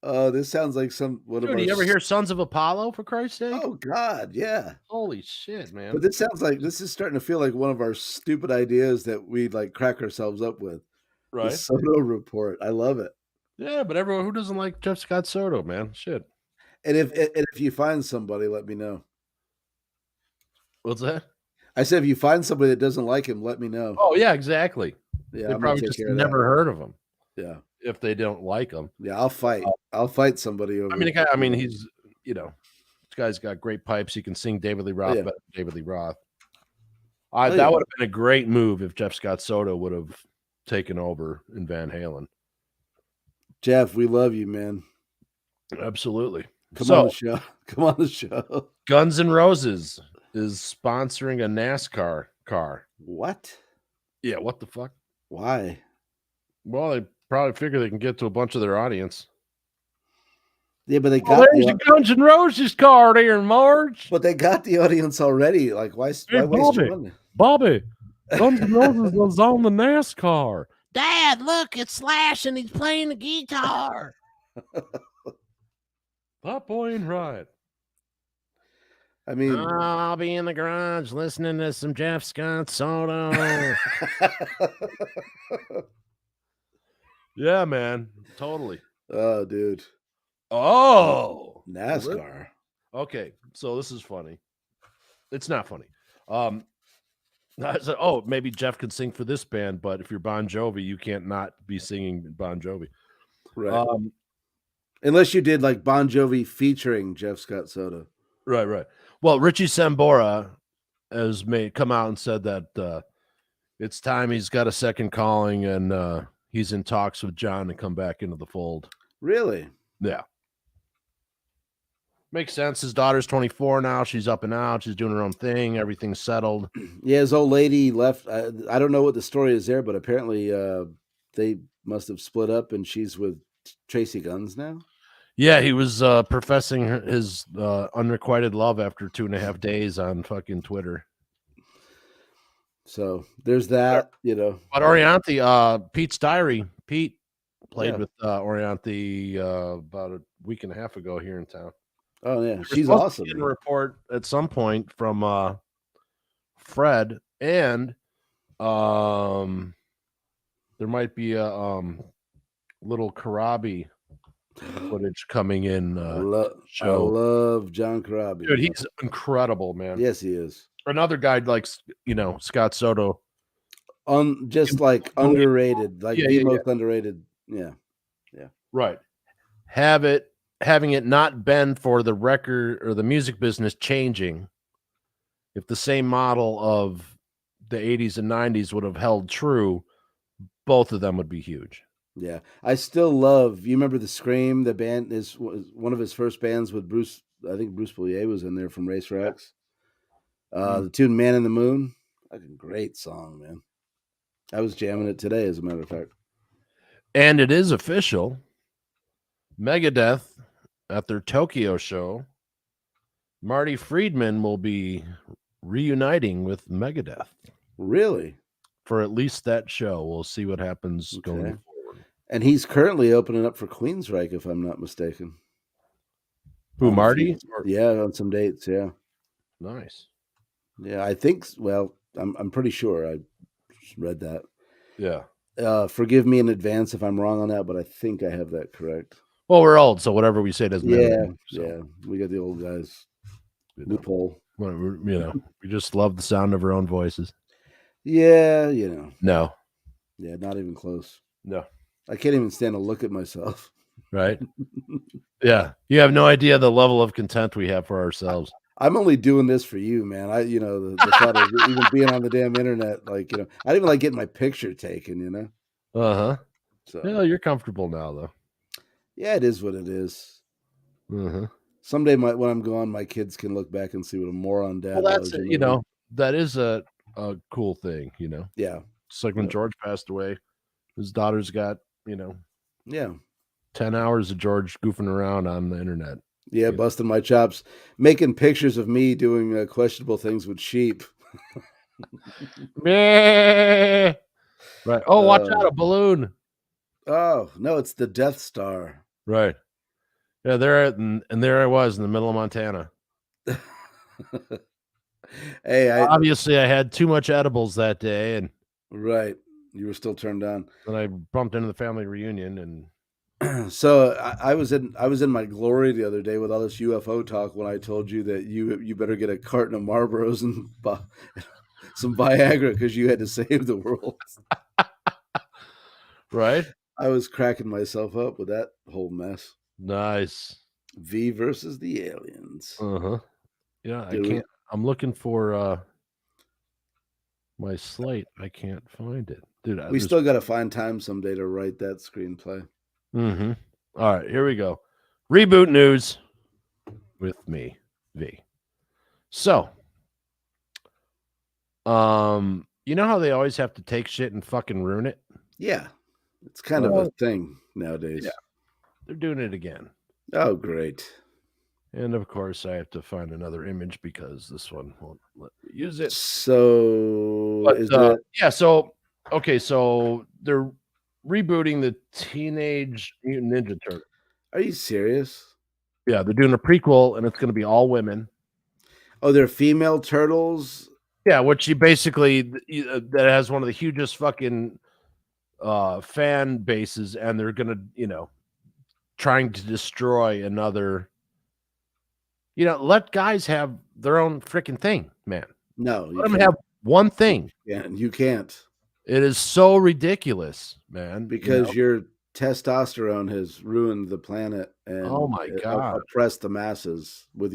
Oh, this sounds like one of our. You ever hear Sons of Apollo, for Christ's sake? Oh God, yeah. Holy shit, man! But this is starting to feel like one of our stupid ideas that we crack ourselves up with. Right. The Soto report. I love it. Yeah, but everyone who doesn't like Jeff Scott Soto, man, shit. And if you find somebody, let me know. What's that? I said, if you find somebody that doesn't like him, let me know. Oh yeah, exactly. Yeah, They I'm gonna probably take just care of never heard of him that. Yeah, if they don't like him. yeah, I'll fight. I'll fight somebody over. I mean, the guy, I mean, he's this guy's got great pipes. He can sing David Lee Roth yeah. better than David Lee Roth. Oh, That yeah. would have been a great move if Jeff Scott Soto would have taken over in Van Halen. Jeff, we love you, man. Absolutely. Come on the show. Come on the show. Guns N' Roses is sponsoring a NASCAR car. What? Yeah, what the fuck? Why? Well, they probably figure they can get to a bunch of their audience. Yeah, but they got there's the Guns N' Roses car there, Marge. But they got the audience already. Like, why waste your money? Bobby, Guns N' Roses was on the NASCAR. Dad, look, it's Slash and he's playing the guitar. That boy ain't right. I mean, I'll be in the garage listening to some Jeff Scott Soto. Yeah, man, totally. Oh, dude. Oh, NASCAR. Okay, so this is funny. It's not funny. I said, oh, maybe Jeff could sing for this band, but if you're Bon Jovi, you can't not be singing Bon Jovi. Right. Unless you did like Bon Jovi featuring Jeff Scott Soto. Right. Well, Richie Sambora has come out and said that it's time he's got a second calling and he's in talks with John to come back into the fold. Really? Yeah. Makes sense. His daughter's 24 now. She's up and out. She's doing her own thing. Everything's settled. Yeah, his old lady left. I don't know what the story is there, but apparently they must have split up and she's with Tracy Guns now. Yeah, he was professing his unrequited love after 2.5 days on fucking Twitter. So there's that, But Orianthi, Pete's diary. Pete played with Orianthi about a week and a half ago here in town. Oh yeah, she's awesome. A report at some point from Fred, and there might be a little Karabi footage coming in. Show. I love John Karabi. Dude, he's incredible, man. Yes, he is. Another guy like Scott Soto. Just like underrated, like the most underrated. Yeah. Right. Having it not been for the record or the music business changing, if the same model of the 80s and 90s would have held true, both of them would be huge. Yeah. I still love, you remember the Scream, the band was one of his first bands with Bruce, I think Bruce Bouillet was in there from Race Rex. The tune Man in the Moon, like a great song, man. I was jamming it today, as a matter of fact. And it is official. Megadeth, at their Tokyo show, Marty Friedman will be reuniting with Megadeth. Really? For at least that show. We'll see what happens going forward. And he's currently opening up for Queensryche, if I'm not mistaken. Who, Marty? Yeah, on some dates, yeah. Nice. Yeah, I think, well, I'm pretty sure I read that. Yeah. Forgive me in advance if I'm wrong on that, but I think I have that correct. Well, we're old, so whatever we say doesn't matter. Yeah, we got the old guys. Loophole. We just love the sound of our own voices. Yeah, No. Yeah, not even close. No. I can't even stand to look at myself. Right? Yeah. You have no idea the level of content we have for ourselves. I'm only doing this for you, man. The thought of even being on the damn internet, like, I don't even like getting my picture taken, Uh-huh. So yeah, you're comfortable now, though. Yeah, it is what it is. Uh-huh. Someday when I'm gone, my kids can look back and see what a moron dad was. That is a cool thing, Yeah. It's like when George passed away, his daughter's got, 10 hours of George goofing around on the internet. Yeah, busting my chops, making pictures of me doing questionable things with sheep. Right. Oh, watch out, a balloon. Oh, no, it's the Death Star. Right. Yeah, there I was in the middle of Montana. Hey, obviously I had too much edibles that day, and right, you were still turned on. And I bumped into the family reunion, and So I was in my glory the other day with all this UFO talk when I told you that you better get a carton of Marlboros and some Viagra because you had to save the world. Right? I was cracking myself up with that whole mess. Nice. V versus the aliens. Uh-huh. Yeah, I Did we- can't. I'm looking for my slate. I can't find it. Dude, We still got to find time someday to write that screenplay. Mm-hmm. All right, here we go. Reboot news with me, V. So, you know how they always have to take shit and fucking ruin it? Yeah, it's kind of a thing nowadays. Yeah. They're doing it again. Oh, great. And of course, I have to find another image because this one won't let me use it. So, But, is it? Yeah, so, okay, so they're rebooting the Teenage Mutant Ninja Turtles. Are you serious? Yeah, they're doing a prequel, and it's going to be all women. Oh, they're female turtles. Yeah, which you basically that has one of the hugest fucking fan bases, and they're gonna, trying to destroy another. Let guys have their own freaking thing, man. No, Let them have one thing. Yeah, you can't. It is so ridiculous, man. Because your testosterone has ruined the planet and oh my god, oppressed the masses with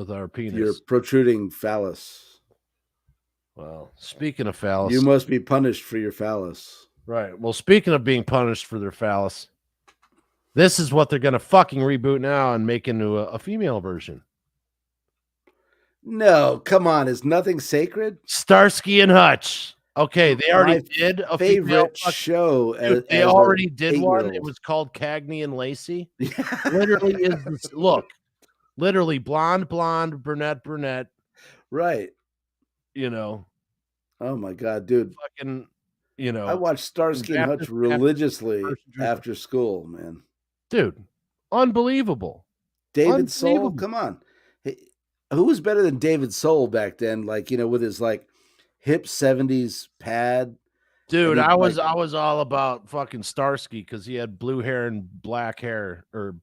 our penis, your protruding phallus. Well, speaking of phallus, you must be punished for your phallus. Right. Well, speaking of being punished for their phallus, this is what they're gonna fucking reboot now and make into a female version. No, come on, is nothing sacred? Starsky and Hutch. Okay, they already did a favorite show. Dude, they already did one. It was called Cagney and Lacey. Literally is this look. Literally blonde, brunette. Right. Oh my god, dude. Fucking, I watched Starsky and Hutch religiously after school, man. Dude, unbelievable. David Soul, come on. Hey, who was better than David Soul back then? Like, with his like hip 70s pad. Dude, I was all about fucking Starsky because he had blue hair and black hair, or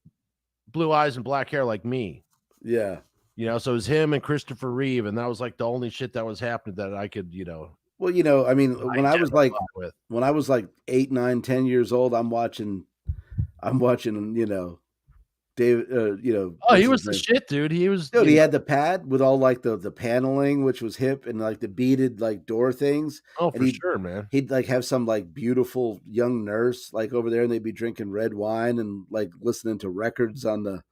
blue eyes and black hair like me. Yeah. So it was him and Christopher Reeve, and that was like the only shit that was happening that I could, Well, I mean, when I was like 8, 9, 10 years old, I'm watching, David, oh, he was the shit, dude. He was, dude. He had the pad with all like the paneling, which was hip, and like the beaded like door things. Oh, for sure, man. He'd like have some like beautiful young nurse like over there, and they'd be drinking red wine and like listening to records on the,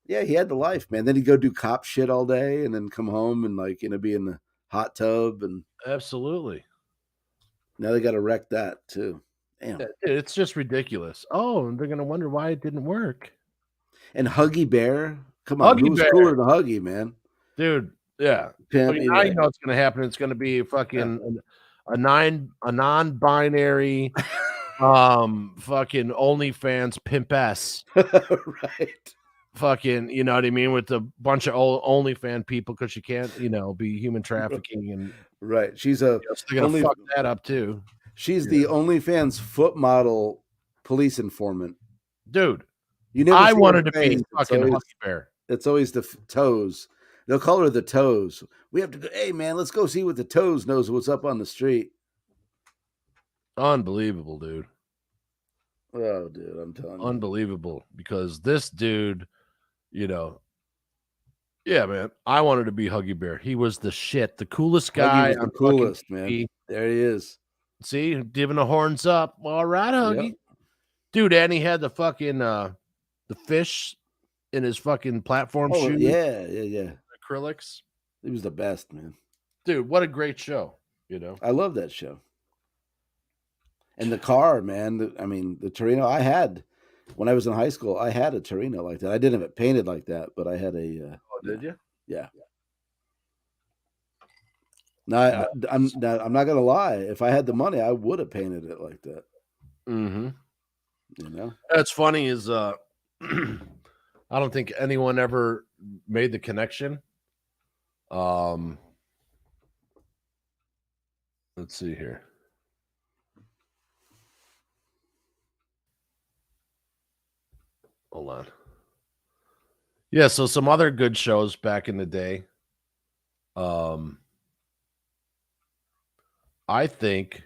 Yeah, he had the life, man. Then he'd go do cop shit all day, and then come home and like be in the hot tub and. Absolutely. Now they got to wreck that too. Damn. It's just ridiculous. Oh, and they're gonna wonder why it didn't work. And Huggy Bear, come on, who's cooler than Huggy, man? Dude, yeah. Now you know what's gonna happen. It's gonna be fucking a non-binary, fucking OnlyFans pimpess, right? Fucking, you know what I mean, with a bunch of old OnlyFans people because you can't, be human trafficking and right. She's so they're gonna fuck that up too. She's the OnlyFans foot model police informant, dude. You never I wanted to be fucking Huggy Bear. It's always the toes. They'll call her the toes. We have to go. Hey man, let's go see what the toes knows what's up on the street. Unbelievable, dude. Oh, dude, I'm telling you, unbelievable. Because this dude, yeah, man. I wanted to be Huggy Bear. He was the shit, the coolest guy. The coolest, man. There he is. See, giving the horns up. All right, Huggy. Yep. Dude, and he had the fucking the fish in his fucking platform shoes. Yeah. Acrylics. He was the best, man. Dude, what a great show. I love that show. And the car, man. The Torino I had when I was in high school. I had a Torino like that. I didn't have it painted like that, but I had a. Oh, did you? Yeah. No, I'm not gonna lie. If I had the money, I would have painted it like that. Mm-hmm. That's funny. Is I don't think anyone ever made the connection. Let's see here. Hold on. Yeah, so some other good shows back in the day. I think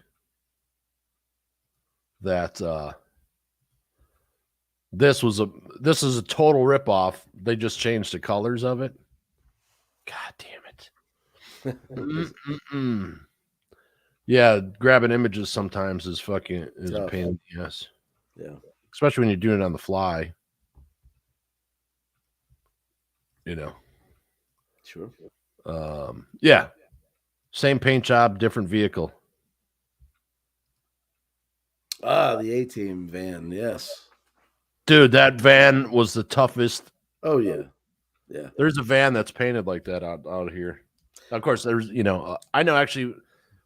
that this is a total ripoff. They just changed the colors of it. God damn it. Mm-mm-mm. Yeah, grabbing images sometimes is a pain in the ass. Yeah. Especially when you're doing it on the fly. Sure. Yeah. Same paint job, different vehicle. The A-Team van, yes. Dude, that van was the toughest. Oh yeah. Yeah. There's a van that's painted like that out here. Of course, there's, I know actually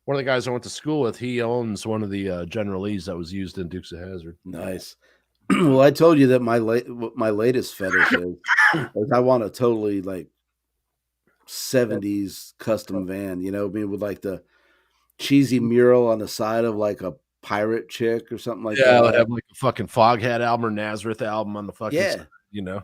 one of the guys I went to school with, he owns one of the General Lees that was used in Dukes of Hazzard. Nice. Well, I told you that my latest fetish is I want a totally like 70s custom van, with like the cheesy mural on the side of like a pirate chick or something like Yeah, that. have like a fucking Foghat album or Nazareth album on the fucking side,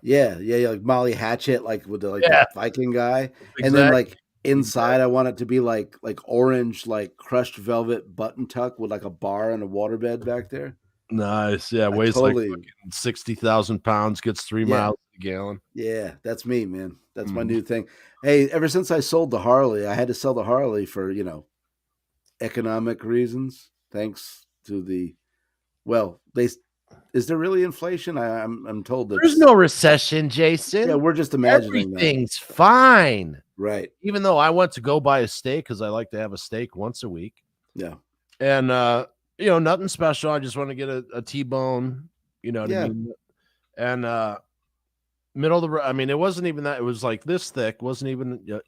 Yeah, like Molly Hatchet, like with the Yeah. the Viking guy. Exactly. And then like inside I want it to be like orange, like crushed velvet button tuck with like a bar and a waterbed back there. Nice. Yeah, weighs like fucking 60,000 pounds, gets 3 miles a gallon. Yeah, that's me, man. That's my new thing. Hey, ever since I sold the Harley, I had to sell the Harley for, economic reasons. Thanks to is there really inflation? I'm told that there's no recession, Jason. Yeah, we're just imagining everything's fine. Right. Even though I went to go buy a steak because I like to have a steak once a week. Yeah. And nothing special. I just want to get a T-bone, what I mean? And middle of the road. I mean, it wasn't even that. It was like this thick. Wasn't even, Yeah.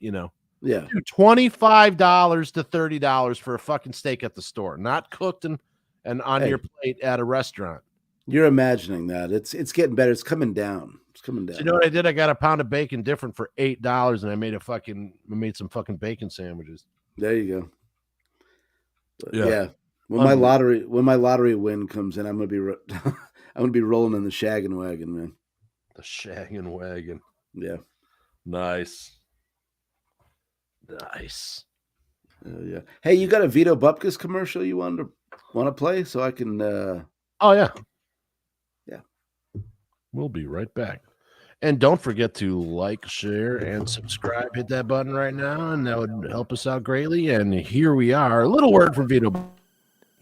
Dude, $25 to $30 for a fucking steak at the store, not cooked and on your plate at a restaurant. You're imagining that. It's getting better. It's coming down. It's coming down. So you know what I did? I got a pound of bacon different for $8, and I made some fucking bacon sandwiches. There you go. Yeah. When my lottery win comes in, I'm gonna be rolling in the shaggin' wagon, man. The shaggin' wagon. Yeah. Nice. Yeah. Hey, you got a Vito Bupkis commercial you want to play so I can? Oh yeah. Yeah. We'll be right back. And don't forget to like, share, and subscribe. Hit that button right now, and that would help us out greatly. And here we are. A little word from Vito.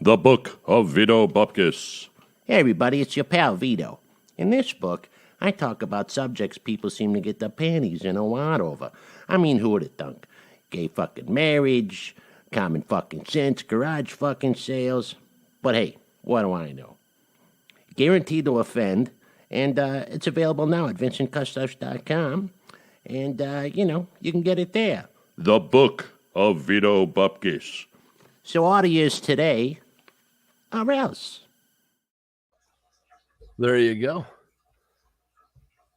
The Book of Vito Bupkis. Hey, everybody, it's your pal Vito. In this book, I talk about subjects people seem to get their panties in a wad over. I mean, who would have thunk? Gay fucking marriage, common fucking sense, garage fucking sales. But hey, what do I know? Guaranteed to offend. And it's available now at vincentcustos.com. And, you can get it there. The Book of Vito Bupkis. So order yours today, or else. There you go.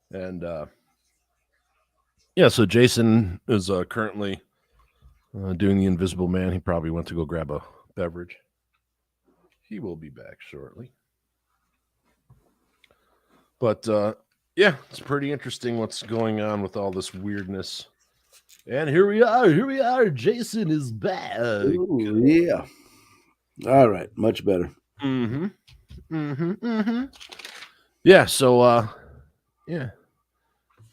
And, so Jason is currently doing the Invisible Man. He probably went to go grab a beverage. He will be back shortly. But, it's pretty interesting what's going on with all this weirdness. And here we are. Jason is back. Ooh, yeah. All right. Much better. Yeah. So,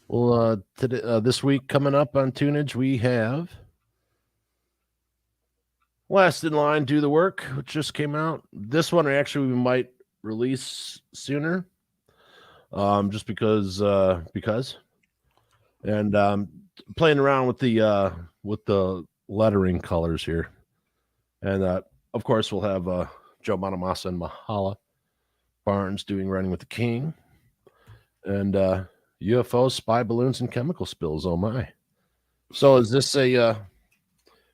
Well, today, this week coming up on Tunage, we have Last in Line, Do the Work, which just came out. This one, actually, we might release sooner. Just because and playing around with the lettering colors here, and of course we'll have Joe Bonamassa and Mahala Barnes doing Running with the King, and UFOs, spy balloons, and chemical spills. Oh my! So is this a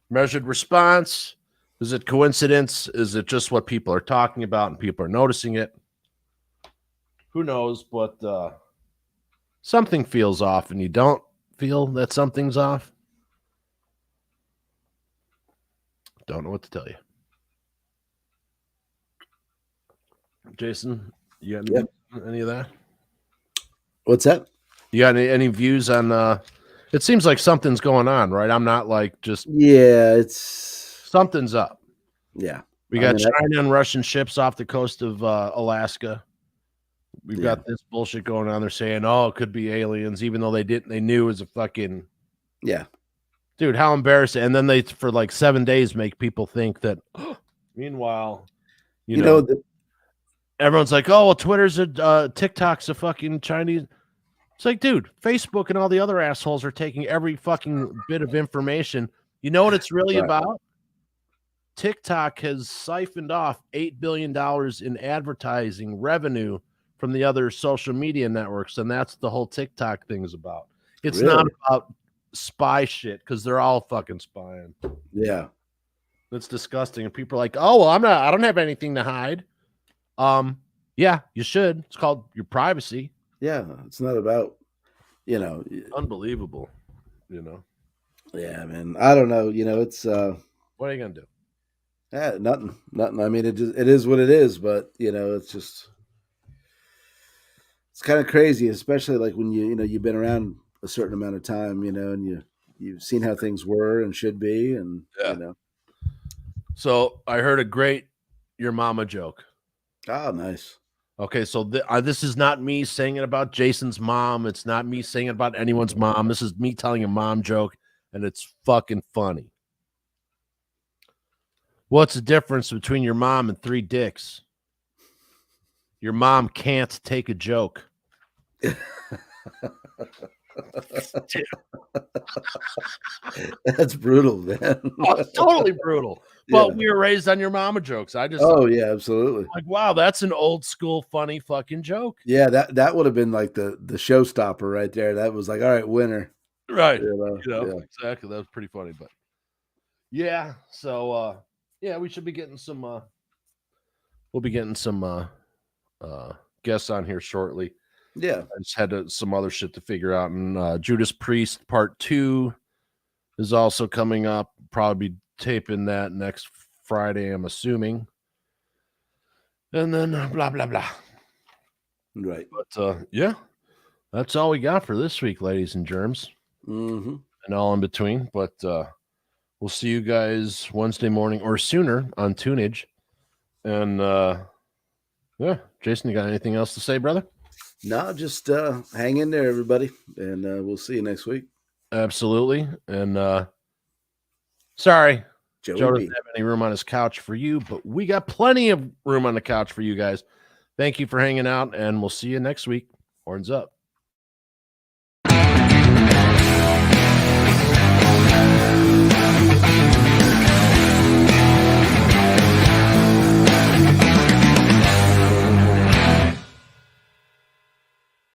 measured response? Is it coincidence? Is it just what people are talking about and people are noticing it? Who knows, but something feels off, and you don't feel that something's off. Don't know what to tell you. Jason, you got any of that? What's that? You got any views on? It seems like something's going on, right? I'm not like just Yeah, it's something's up. yeah. We I got mean, China and Russian ships off the coast of Alaska. We've Yeah. got this bullshit going on. They're saying, "Oh, it could be aliens," even though they didn't. They knew it was a fucking Yeah. dude. How embarrassing! And then they, for like 7 days, make people think that. Meanwhile, you know, everyone's like, "Oh, well, Twitter's a TikTok's a fucking Chinese." It's like, dude, Facebook and all the other assholes are taking every fucking bit of information. You know what it's really Right. about? TikTok has siphoned off $8 billion in advertising revenue from the other social media networks, and that's the whole TikTok thing is about. It's not Really? about spy shit because they're all fucking spying. Yeah. It's disgusting. And people are like, "Oh, well, I don't have anything to hide." Yeah, you should. It's called your privacy. Yeah. It's not about, you know. Unbelievable. You know. Yeah, man. I don't know. It's What are you gonna do? yeah, nothing. I mean, it is what it is. But it's just it's kind of crazy, especially like when you've been around a certain amount of time, and you've seen how things were and should be, and Yeah. So I heard a great your mama joke. Oh, nice. Okay, so this is not me saying it about Jason's mom. It's not me saying it about anyone's mom. This is me telling a mom joke, and it's fucking funny. What's the difference between your mom and 3 dicks? Your mom can't take a joke. That's brutal, man. Oh, it's totally brutal. But we were raised on your mama jokes. I just yeah, absolutely. like, wow, that's an old school funny fucking joke. Yeah, that would have been like the showstopper right there. That was like, all right, winner. Right. Yeah. Exactly. That was pretty funny. But yeah, so yeah, we should be getting some we'll be getting some guests on here shortly. Yeah. I just had some other shit to figure out. And Judas Priest Part 2 is also coming up. Probably be taping that next Friday, I'm assuming. And then blah, blah, blah. Right. But yeah, that's all we got for this week, ladies and germs. Mm-hmm. And all in between. But we'll see you guys Wednesday morning or sooner on Tunage. And yeah, Jason, you got anything else to say, brother? No, just hang in there, everybody, and we'll see you next week. Absolutely. And sorry, Joe Joey doesn't have any room on his couch for you, but we got plenty of room on the couch for you guys. Thank you for hanging out, and we'll see you next week. Horns up.